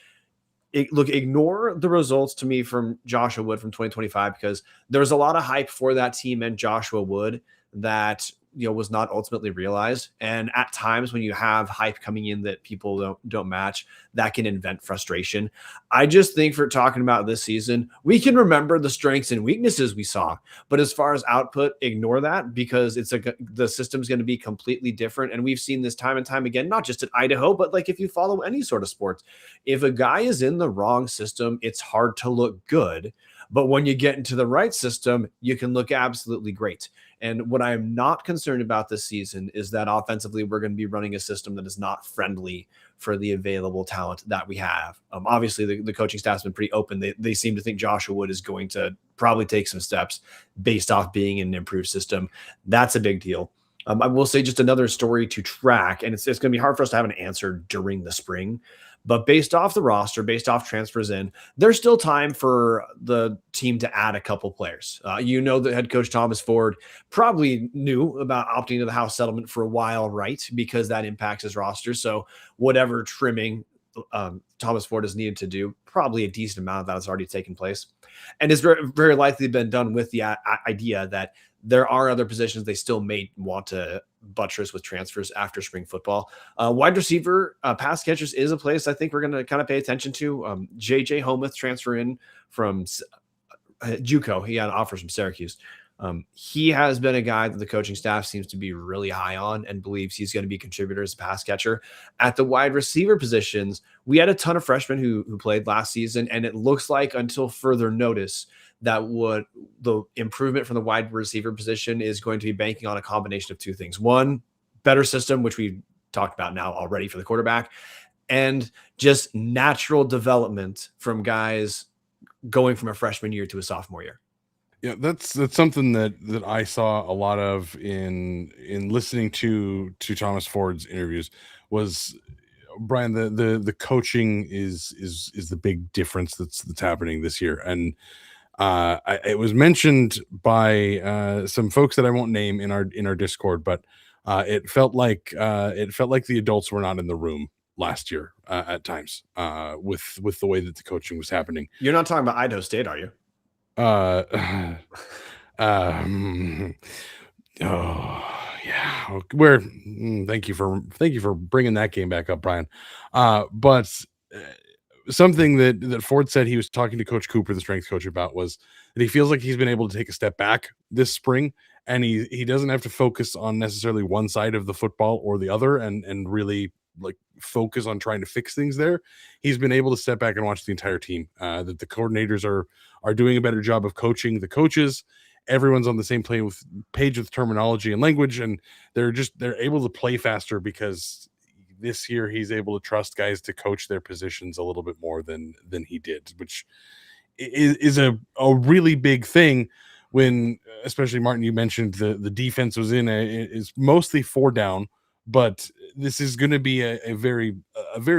ignore the results to me from Joshua Wood from 2025, because there was a lot of hype for that team and Joshua Wood that was not ultimately realized. And at times when you have hype coming in that people don't match, that can invent frustration. I just think for talking about this season, we can remember the strengths and weaknesses we saw, but as far as output, ignore that, because the system's going to be completely different. And we've seen this time and time again, not just at Idaho, but like if you follow any sort of sports, if a guy is in the wrong system, it's hard to look good. But when you get into the right system, you can look absolutely great. And what I'm not concerned about this season is that offensively, we're going to be running a system that is not friendly for the available talent that we have. Obviously, the coaching staff's been pretty open. They seem to think Joshua Wood is going to probably take some steps based off being in an improved system. That's a big deal. I will say just another story to track, and it's going to be hard for us to have an answer during the spring. But based off the roster, based off transfers in, there's still time for the team to add a couple players. The head coach Thomas Ford probably knew about opting into the house settlement for a while, right? Because that impacts his roster. So whatever Thomas Ford has needed to do, probably a decent amount of that has already taken place. And it's very, very likely been done with the idea that there are other positions they still may want to buttress with transfers after spring football. Wide receiver, pass catchers is a place I think we're going to kind of pay attention to. JJ Homuth transfer in from JUCO. He had offers from Syracuse. He has been a guy that the coaching staff seems to be really high on and believes he's going to be a contributor as a pass catcher. At the wide receiver positions, we had a ton of freshmen who played last season, and it looks like until further notice that the improvement from the wide receiver position is going to be banking on a combination of two things. One, better system, which we talked about now already for the quarterback, and just natural development from guys going from a freshman year to a sophomore year. Yeah, that's something that I saw a lot of in listening to Thomas Ford's interviews. Was Bryan, the coaching is the big difference that's happening this year. And it was mentioned by some folks that I won't name in our Discord, but it felt like the adults were not in the room last year at times with the way that the coaching was happening. You're not talking about Idaho State, are you? Oh yeah. Thank you for bringing that game back up, Bryan. But something that Ford said he was talking to Coach Cooper, the strength coach, about was that he feels like he's been able to take a step back this spring, and he doesn't have to focus on necessarily one side of the football or the other and really like focus on trying to fix things there. He's been able to step back and watch the entire team. That the coordinators are doing a better job of coaching the coaches. Everyone's on the same page with terminology and language, and they're able to play faster because this year he's able to trust guys to coach their positions a little bit more than he did, which is a really big thing. When, especially Marten, you mentioned the defense was is mostly 4 down, but this is going to be a very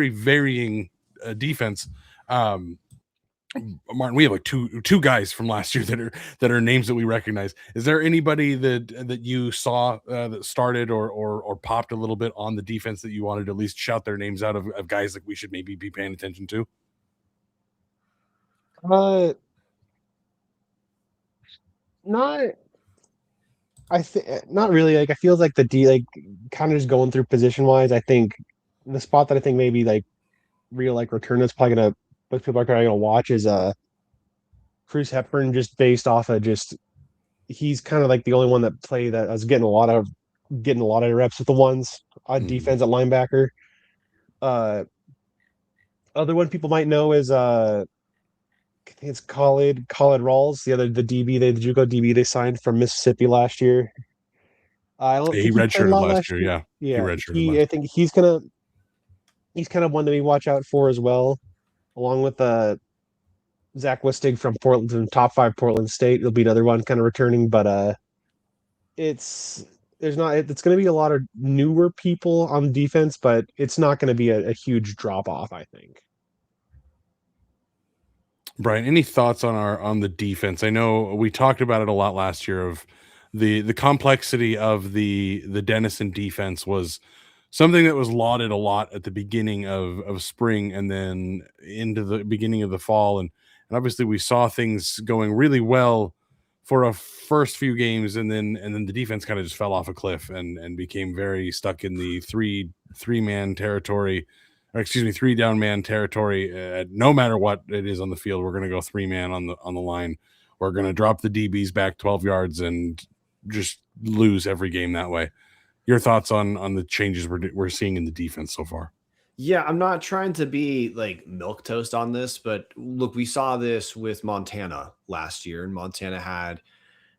varying defense. Marten, we have like two guys from last year that are names that we recognize. Is there anybody that you saw that started or popped a little bit on the defense that you wanted to at least shout their names out of guys that we should maybe be paying attention to? Not really. Like, I feel like the D, like, kind of just going through position wise. I think the spot that I think maybe like real like return that's probably gonna, most people are probably gonna watch is Cruz Hepburn, just based off of just he's kind of like the only one that was getting a lot of reps with the ones on defense at linebacker. Other one people might know is I think it's Khalid Rawls, the DB, the JUCO DB they signed from Mississippi last year. I don't think he redshirted last year. Yeah, he redshirted. I think he's kind of one that we watch out for as well, along with Zach Wistig from Portland, from top 5 Portland State. He'll be another one kind of returning, but it's going to be a lot of newer people on defense, but it's not going to be a huge drop off, I think. Bryan, any thoughts on the defense? I know we talked about it a lot last year of the complexity of the Denison defense was something that was lauded a lot at the beginning of spring and then into the beginning of the fall. And obviously we saw things going really well for a first few games, and then the defense kind of just fell off a cliff and became very stuck in the three man territory. Or excuse me, 3 down man territory. No matter what it is on the field, we're going to go 3 man on the line. We're going to drop the DBs back 12 yards and just lose every game that way. Your thoughts on the changes we're seeing in the defense so far? Yeah, I'm not trying to be like milquetoast on this, but look, we saw this with Montana last year, and Montana had,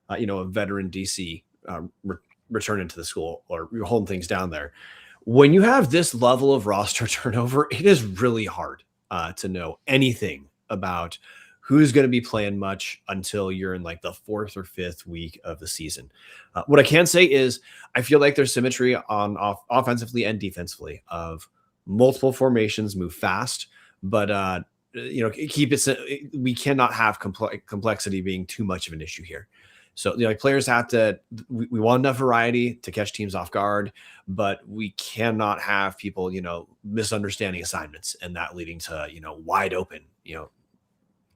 a veteran DC return into the school, or you're holding things down there. When you have this level of roster turnover, it is really hard to know anything about who's going to be playing much until you're in like the 4th or 5th week of the season. What I can say is I feel like there's symmetry on offensively and defensively of multiple formations, move fast, but keep it. We cannot have complexity being too much of an issue here. So, players have to, we want enough variety to catch teams off guard, but we cannot have people, misunderstanding assignments and that leading to, wide open,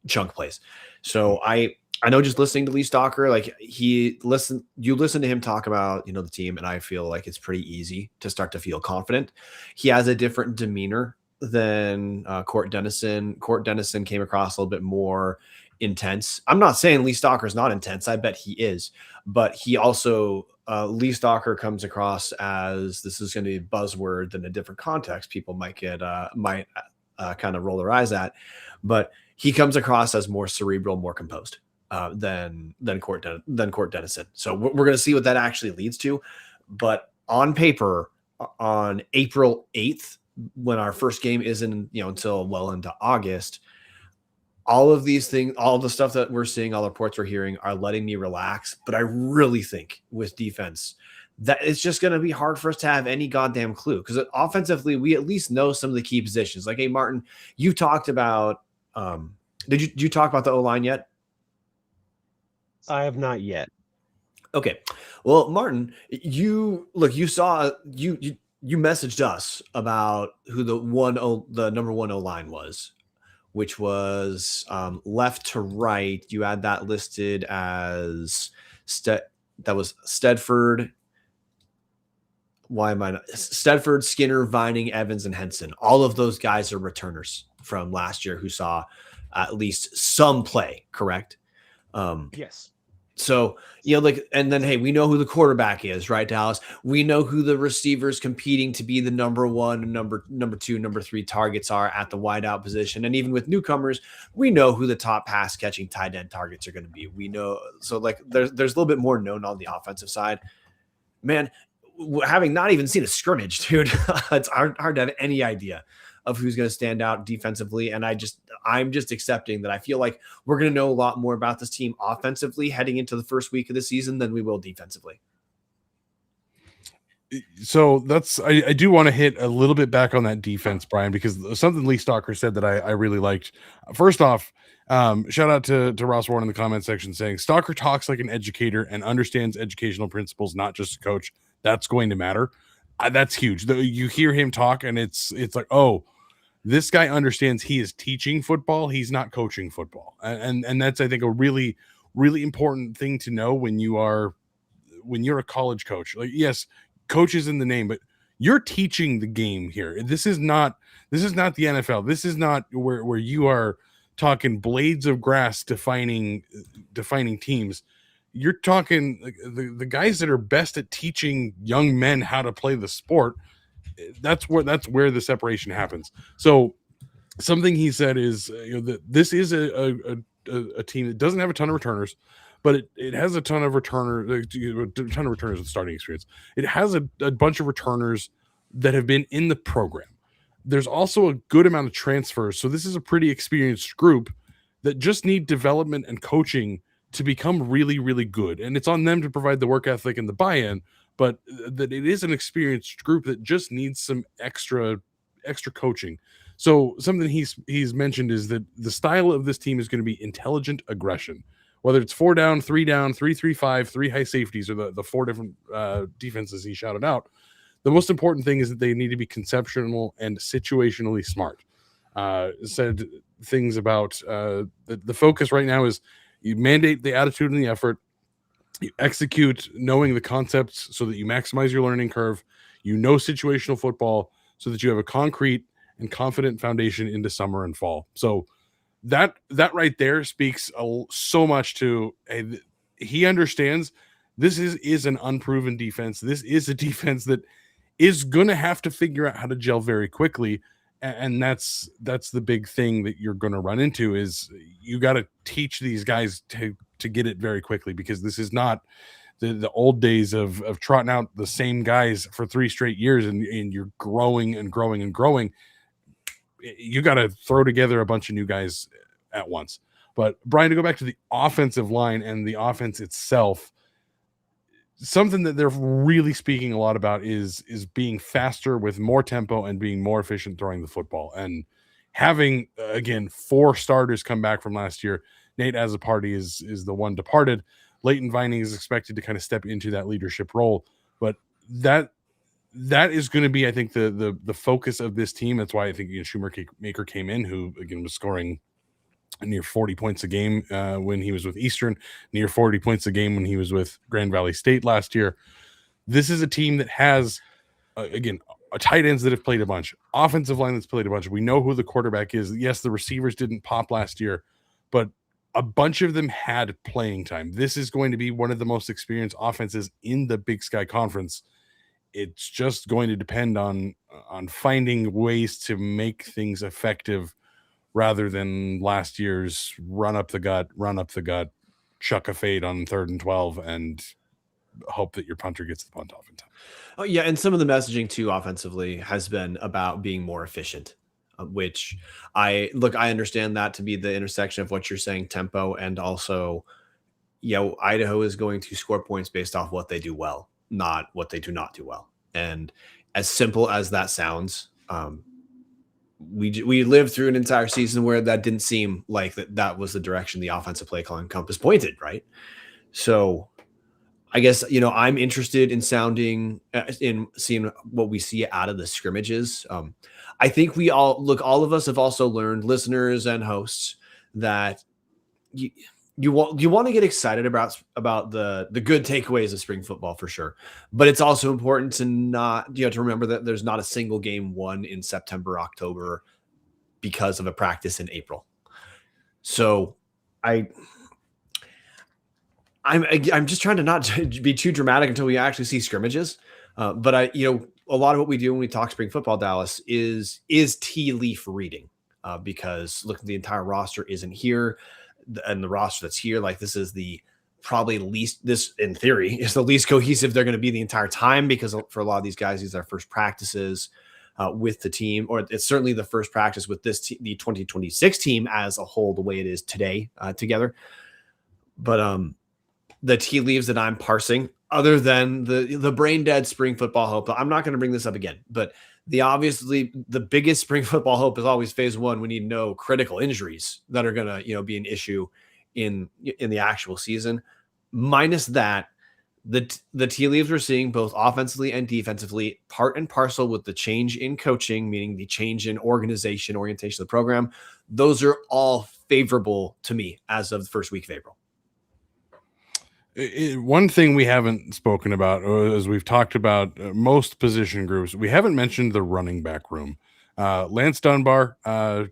chunk plays. So I know, just listening to Lee Stalker, like you listen to him talk about, the team, and I feel like it's pretty easy to start to feel confident. He has a different demeanor than Court Dennison. Court Dennison came across a little bit more intense. I'm not saying Lee Stalker is not intense. I bet he is, but he also Lee Stalker comes across as, this is going to be a buzzword in a different context. People might get kind of roll their eyes at, but he comes across as more cerebral, more composed than Court Dennison. So we're going to see what that actually leads to. But on paper, on April 8th, when our first game isn't until well into August, all of these things, all the stuff that we're seeing, all the reports we're hearing are letting me relax. But I really think with defense that it's just going to be hard for us to have any goddamn clue, because offensively, we at least know some of the key positions. Like, hey, Martin, you talked about, did you talk about the O-line yet? I have not yet. Okay. Well, Martin, you messaged us about who the number one O-line was, which was left to right. You had that listed as that was Stedford. Stedford, Skinner, Vining, Evans, and Henson. All of those guys are returners from last year who saw at least some play, correct? Yes. So, and then, hey, we know who the quarterback is, right, Dallas? We know who the receivers competing to be the number one, number two, number three targets are at the wideout position. And even with newcomers, we know who the top pass catching tight end targets are going to be. We know. So, there's a little bit more known on the offensive side. Man, having not even seen a scrimmage, dude, it's hard to have any idea of who's going to stand out defensively. And I'm just accepting that I feel like we're going to know a lot more about this team offensively heading into the first week of the season than we will defensively. So I do want to hit a little bit back on that defense, Bryan, because something Lee Stalker said that I really liked. First off, shout out to Ross Warren in the comment section saying Stalker talks like an educator and understands educational principles, not just a coach. That's going to matter. That's huge. You hear him talk and it's like, oh, this guy understands he is teaching football. He's not coaching football. And that's, I think, a really, really important thing to know when you're a college coach. Like, yes, coach is in the name, but you're teaching the game here. This is not the NFL. This is not where you are talking blades of grass defining teams. You're talking the guys that are best at teaching young men how to play the sport. That's where the separation happens. So something he said is that this is a team that doesn't have a ton of returners, but it has a ton of returners with starting experience. It has a bunch of returners that have been in the program. There's also a good amount of transfers. So this is a pretty experienced group that just need development and coaching to become really, really good. And it's on them to provide the work ethic and the buy-in, but that it is an experienced group that just needs some extra coaching. So something he's mentioned is that the style of this team is going to be intelligent aggression, whether it's 4 down, 3 down, 3-3-5, 3 high safeties, or the 4 different defenses he shouted out. The most important thing is that they need to be conceptual and situationally smart. Said things about the focus right now is you mandate the attitude and the effort. You execute knowing the concepts so that you maximize your learning curve. You know situational football so that you have a concrete and confident foundation into summer and fall. So that right there speaks so much to he understands this is an unproven defense. This is a defense that is going to have to figure out how to gel very quickly. And that's the big thing that you're going to run into is you got to teach these guys to get it very quickly, because this is not the old days of trotting out the same guys for 3 straight years and you're growing and growing and growing. You got to throw together a bunch of new guys at once. But Bryan, to go back to the offensive line and the offense itself, something that they're really speaking a lot about is being faster with more tempo and being more efficient throwing the football. And having, again, 4 starters come back from last year. Nate as a party is the one departed. Leighton Vining is expected to kind of step into that leadership role. But that is going to be, I think, the focus of this team. That's why I think Shoemaker came in, who, again, was scoring near 40 points a game when he was with Eastern, near 40 points a game when he was with Grand Valley State last year. This is a team that has, again, tight ends that have played a bunch, offensive line that's played a bunch. We know who the quarterback is. Yes, the receivers didn't pop last year, but a bunch of them had playing time. This is going to be one of the most experienced offenses in the Big Sky Conference. It's just going to depend on finding ways to make things effective rather than last year's run up the gut, chuck a fade on 3rd and 12 and hope that your punter gets the punt off in time. Oh yeah, and some of the messaging too offensively has been about being more efficient, which I understand that to be the intersection of what you're saying, tempo, and also, Idaho is going to score points based off what they do well, not what they do not do well. And as simple as that sounds, we lived through an entire season where that didn't seem like that was the direction the offensive play calling compass pointed, right? So I guess, I'm interested in seeing what we see out of the scrimmages. I think all of us have also learned, listeners and hosts, that you want to get excited about the good takeaways of spring football for sure, but it's also important to not to remember that there's not a single game won in September, October because of a practice in April. So I'm just trying to not be too dramatic until we actually see scrimmages. But a lot of what we do when we talk spring football, Dallas, is tea leaf reading, because look, the entire roster isn't here. And the roster that's here, like this is this in theory is the least cohesive they're going to be the entire time, because for a lot of these guys, these are their first practices with the team, or it's certainly the first practice with the 2026 team as a whole, the way it is today together. But the tea leaves that I'm parsing, other than the brain dead spring football hope, I'm not going to bring this up again, but the biggest spring football hope is always phase one. We need no critical injuries that are going to, be an issue in the actual season. Minus that, the tea leaves we're seeing both offensively and defensively, part and parcel with the change in coaching, meaning the change in orientation of the program. Those are all favorable to me as of the first week of April. One thing we haven't spoken about, as we've talked about most position groups, we haven't mentioned the running back room. Lance Dunbar,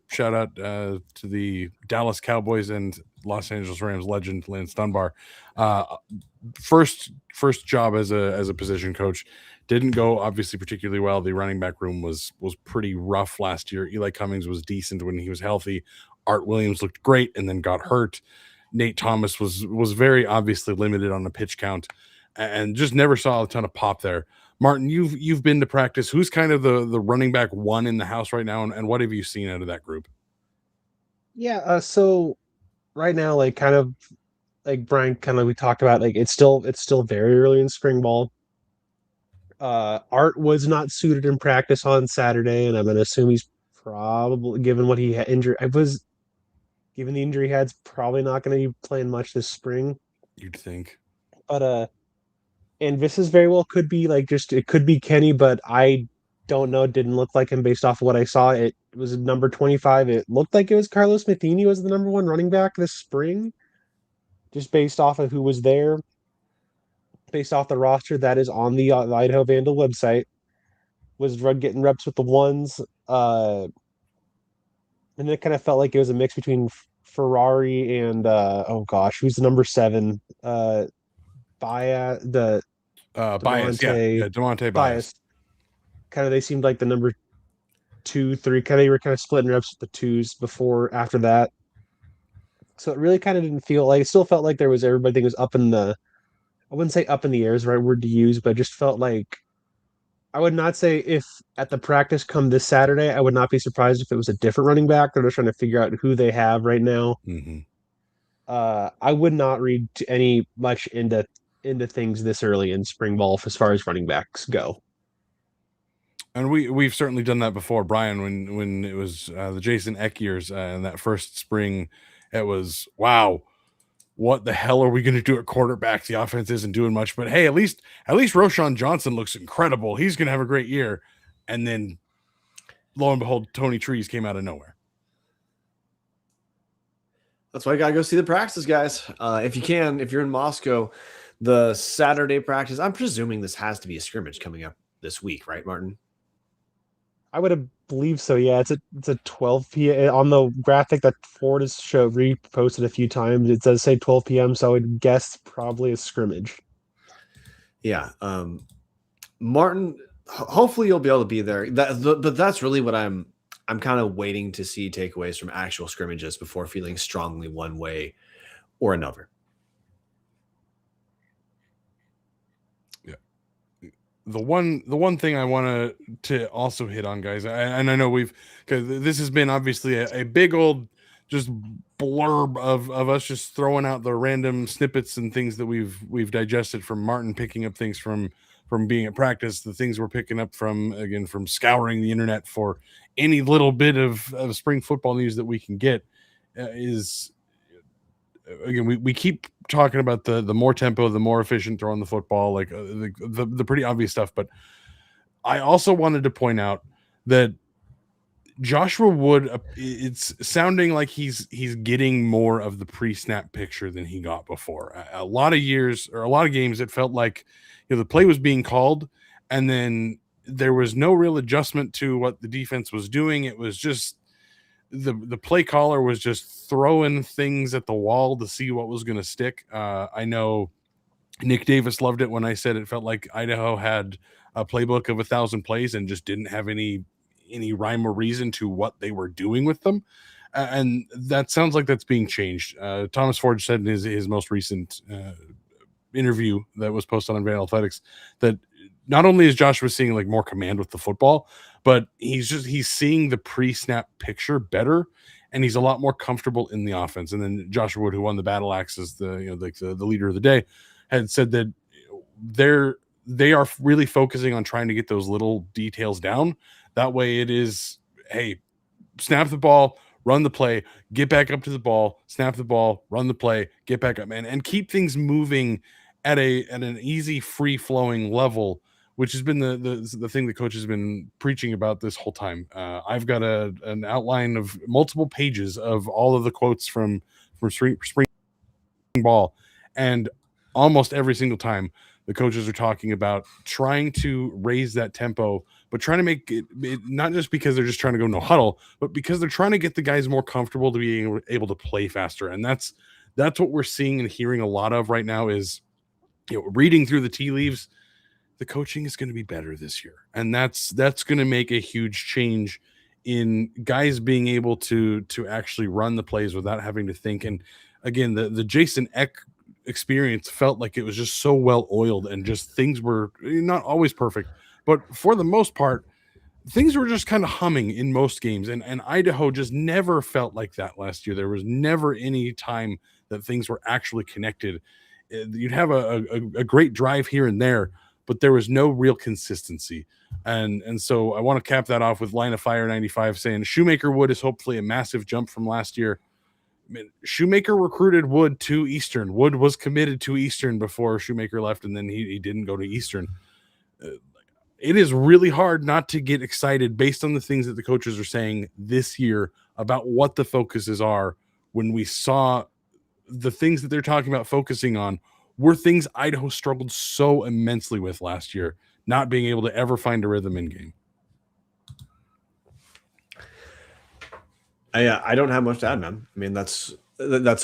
shout out to the Dallas Cowboys and Los Angeles Rams legend Lance Dunbar. First job as a position coach, didn't go obviously particularly well. The running back room was pretty rough last year. Eli Cummings was decent when he was healthy. Art Williams looked great and then got hurt. Nate Thomas was very obviously limited on the pitch count and just never saw a ton of pop there. Marten, you've been to practice. Who's kind of the running back one in the house right now, and what have you seen out of that group? Yeah, so right now, like kind of like Bryan, kind of we talked about, like it's still very early in spring ball. Art was not suited in practice on Saturday, and I'm gonna assume he's probably, given what he had injured, given the injury he had, probably not going to be playing much this spring. You'd think. But and this is very well could be it could be Kenny, but I don't know. It didn't look like him based off of what I saw. It was number 25. It looked like it was Carlos Matheny was the number one running back this spring, just based off of who was there, based off the roster that is on the Idaho Vandal website. Was getting reps with the ones. And it kind of felt like it was a mix between Ferrari and who's the number 7? Bias, Demonte Bias. Kind of, they seemed like the number 2, 3. Kind of, they were kind of splitting reps with the 2s after that. So it really kind of didn't feel like, it still felt like there was, everybody was up in the, I wouldn't say up in the air is the right word to use, but it just felt like, I would not say if at the practice come this Saturday, I would not be surprised if it was a different running back. They're just trying to figure out who they have right now. Mm-hmm. I would not read much into things this early in spring ball as far as running backs go. And we've certainly done that before, Bryan, when it was the Jason Eck years in that first spring. It was, wow, what the hell are we going to do at quarterback? The offense isn't doing much, but hey, at least Roschon Johnson looks incredible. He's going to have a great year. And then lo and behold, Tony Trees came out of nowhere. That's why you got to go see the practices, guys. If you can, if you're in Moscow, the Saturday practice, I'm presuming this has to be a scrimmage coming up this week, right, Marten? I would believe so. Yeah, it's a 12 p.m. on the graphic that Ford has reposted a few times. It does say 12 p.m. So I would guess probably a scrimmage. Yeah. Marten, hopefully you'll be able to be there. But that's really what I'm kind of waiting to see takeaways from actual scrimmages before feeling strongly one way or another. The one thing I want to also hit on, guys, and I know because this has been obviously a big old just blurb of us just throwing out the random snippets and things that we've digested from Marten, picking up things from being at practice, the things we're picking up from scouring the internet for any little bit of spring football news that we can get. Is again, we keep talking about the more tempo, the more efficient throwing the football, like the pretty obvious stuff. But I also wanted to point out that Joshua Wood, it's sounding like he's getting more of the pre-snap picture than he got before. A lot of years or a lot of games, it felt like the play was being called, and then there was no real adjustment to what the defense was doing. It was just the play caller was just throwing things at the wall to see what was going to stick. I know Nick Davis loved it when I said it felt like Idaho had a playbook of 1,000 plays and just didn't have any rhyme or reason to what they were doing with them. And that sounds like that's being changed. Thomas Ford said in his most recent interview that was posted on Van Athletics that not only is Joshua seeing like more command with the football, but he's seeing the pre-snap picture better, and he's a lot more comfortable in the offense. And then Joshua Wood, who won the battle axe as the leader of the day, had said that they are really focusing on trying to get those little details down. That way it is, hey, snap the ball, run the play, get back up to the ball, snap the ball, run the play, get back up, and keep things moving at an easy, free-flowing level, which has been the thing the coach has been preaching about this whole time. I've got an outline of multiple pages of all of the quotes from spring ball, and almost every single time the coaches are talking about trying to raise that tempo, but trying to make it not just because they're just trying to go no huddle, but because they're trying to get the guys more comfortable to be able to play faster. And that's what we're seeing and hearing a lot of right now is, reading through the tea leaves, the coaching is going to be better this year. And that's going to make a huge change in guys being able to actually run the plays without having to think. And again, the Jason Eck experience felt like it was just so well oiled, and just things were not always perfect, but for the most part, things were just kind of humming in most games. And Idaho just never felt like that last year. There was never any time that things were actually connected. You'd have a great drive here and there, but there was no real consistency. And so I want to cap that off with Line of Fire 95 saying Shoemaker Wood is hopefully a massive jump from last year. I mean, Shoemaker recruited Wood to Eastern. Wood was committed to Eastern before Shoemaker left, and then he didn't go to Eastern. It is really hard not to get excited based on the things that the coaches are saying this year about what the focuses are, when we saw the things that they're talking about focusing on were things Idaho struggled so immensely with last year, not being able to ever find a rhythm in game. I don't have much to add, man. I mean, that's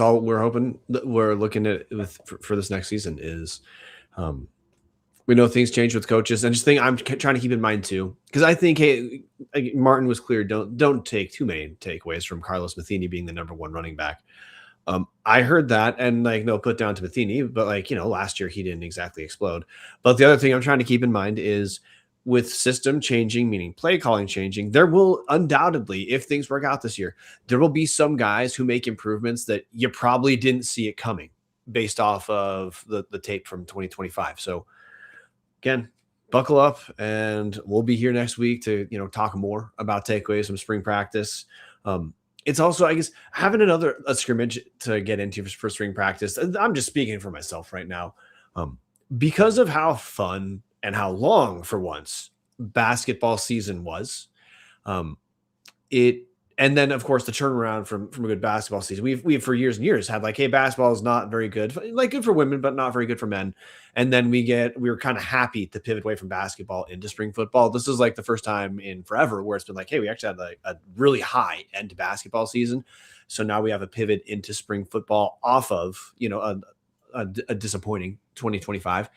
all we're hoping that we're looking at for this next season is, we know things change with coaches, and just thing I'm trying to keep in mind too, because I think, hey, Marten was clear. Don't take too many takeaways from Carlos Matheny being the number one running back. I heard that, and no put down to Matheny, but last year he didn't exactly explode. But the other thing I'm trying to keep in mind is, with system changing, meaning play calling changing, there will undoubtedly, if things work out this year, there will be some guys who make improvements that you probably didn't see it coming based off of the tape from 2025. So again, buckle up, and we'll be here next week to talk more about takeaways from spring practice. It's also, I guess, having a scrimmage to get into for spring practice. I'm just speaking for myself right now, because of how fun and how long, for once, basketball season was. It And then, of course, the turnaround from a good basketball season. We've for years and years had like, hey, basketball is not very good, like good for women, but not very good for men. And then we were kind of happy to pivot away from basketball into spring football. This is like the first time in forever where it's been like, hey, we actually had like a really high end basketball season. So now we have a pivot into spring football off of, a disappointing 2025.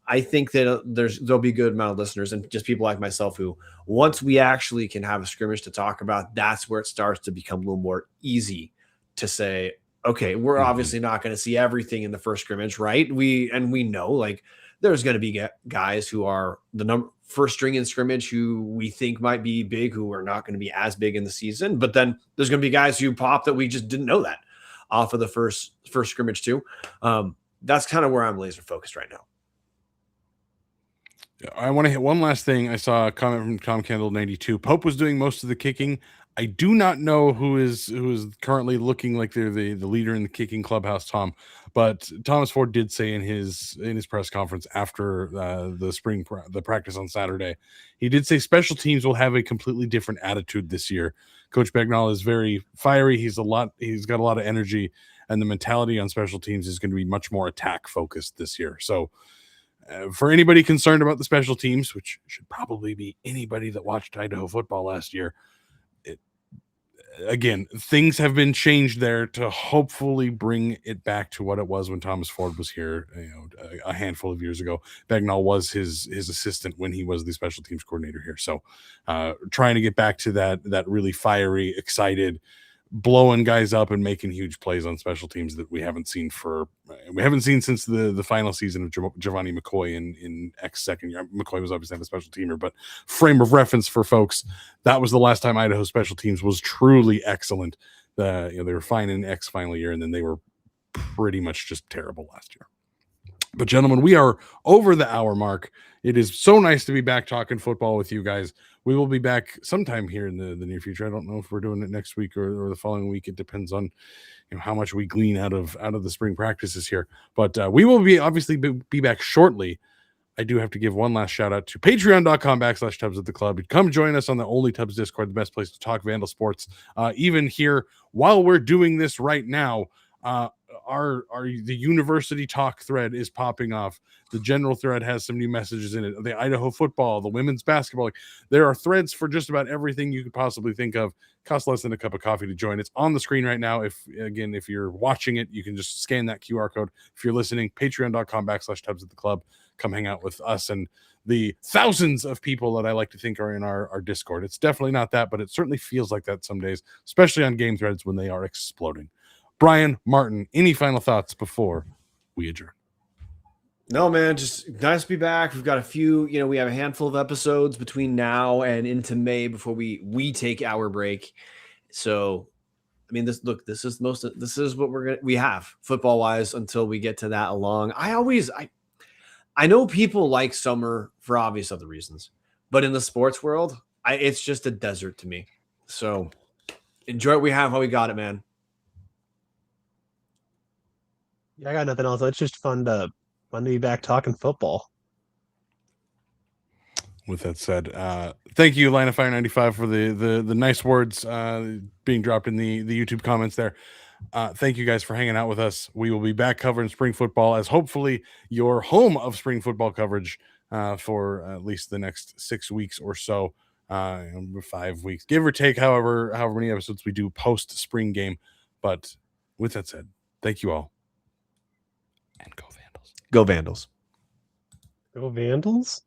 I think that there'll be a good amount of listeners and just people like myself who, once we actually can have a scrimmage to talk about, that's where it starts to become a little more easy to say, okay, we're obviously not going to see everything in the first scrimmage, right? We know like there's going to be guys who are the first string in scrimmage who we think might be big, who are not going to be as big in the season. But then there's going to be guys who pop that we just didn't know that off of the first scrimmage too. That's kind of where I'm laser focused right now. I want to hit one last thing. I saw a comment from Tom Kendall 92. Pope was doing most of the kicking. I do not know who is currently looking like they're the leader in the kicking clubhouse, Tom. But Thomas Ford did say in his press conference after the practice on Saturday, he did say special teams will have a completely different attitude this year. Coach Bagnall is very fiery. He's got a lot of energy, and the mentality on special teams is going to be much more attack focused this year. So. For anybody concerned about the special teams, which should probably be anybody that watched Idaho football last year, again, things have been changed there to hopefully bring it back to what it was when Thomas Ford was here, a handful of years ago. Bagnall was his assistant when he was the special teams coordinator here. So trying to get back to that really fiery, excited, blowing guys up and making huge plays on special teams that we haven't seen since the final season of Giovanni McCoy in X second year. McCoy was obviously not a special teamer, but frame of reference for folks, that was the last time Idaho special teams was truly excellent. They were fine in X final year, and then they were pretty much just terrible last year. But gentlemen, we are over the hour mark. It is so nice to be back talking football with you guys. We will be back sometime here in the near future. I don't know if we're doing it next week or the following week. It depends on how much we glean out of the spring practices here. But we will be back shortly. I do have to give one last shout out to patreon.com/Tubs at the Club. Come join us on the Only Tubs Discord, the best place to talk Vandal sports. Even here, while we're doing this right now, the university talk thread is popping off. The general thread has some new messages in it. The Idaho football, the women's basketball. There are threads for just about everything you could possibly think of. Costs less than a cup of coffee to join. It's on the screen right now. If you're watching it, you can just scan that QR code. If you're listening, patreon.com/Tubs at the Club. Come hang out with us and the thousands of people that I like to think are in our Discord. It's definitely not that, but it certainly feels like that some days, especially on game threads when they are exploding. Bryan, Marten, any final thoughts before we adjourn? No, man, just nice to be back. We've got a few, we have a handful of episodes between now and into May before we take our break. So, I mean, this is what we have football wise until we get to that along. I know people like summer for obvious other reasons, but in the sports world, it's just a desert to me. So enjoy what we have while we got it, man. Yeah, I got nothing else. It's just fun to be back talking football. With that said, thank you, Line of Fire 95, for the nice words being dropped in the YouTube comments there. Thank you guys for hanging out with us. We will be back covering spring football as hopefully your home of spring football coverage for at least the next 6 weeks or so, 5 weeks, give or take, however many episodes we do post spring game. But with that said, thank you all. And go Vandals. Go Vandals. Go Vandals.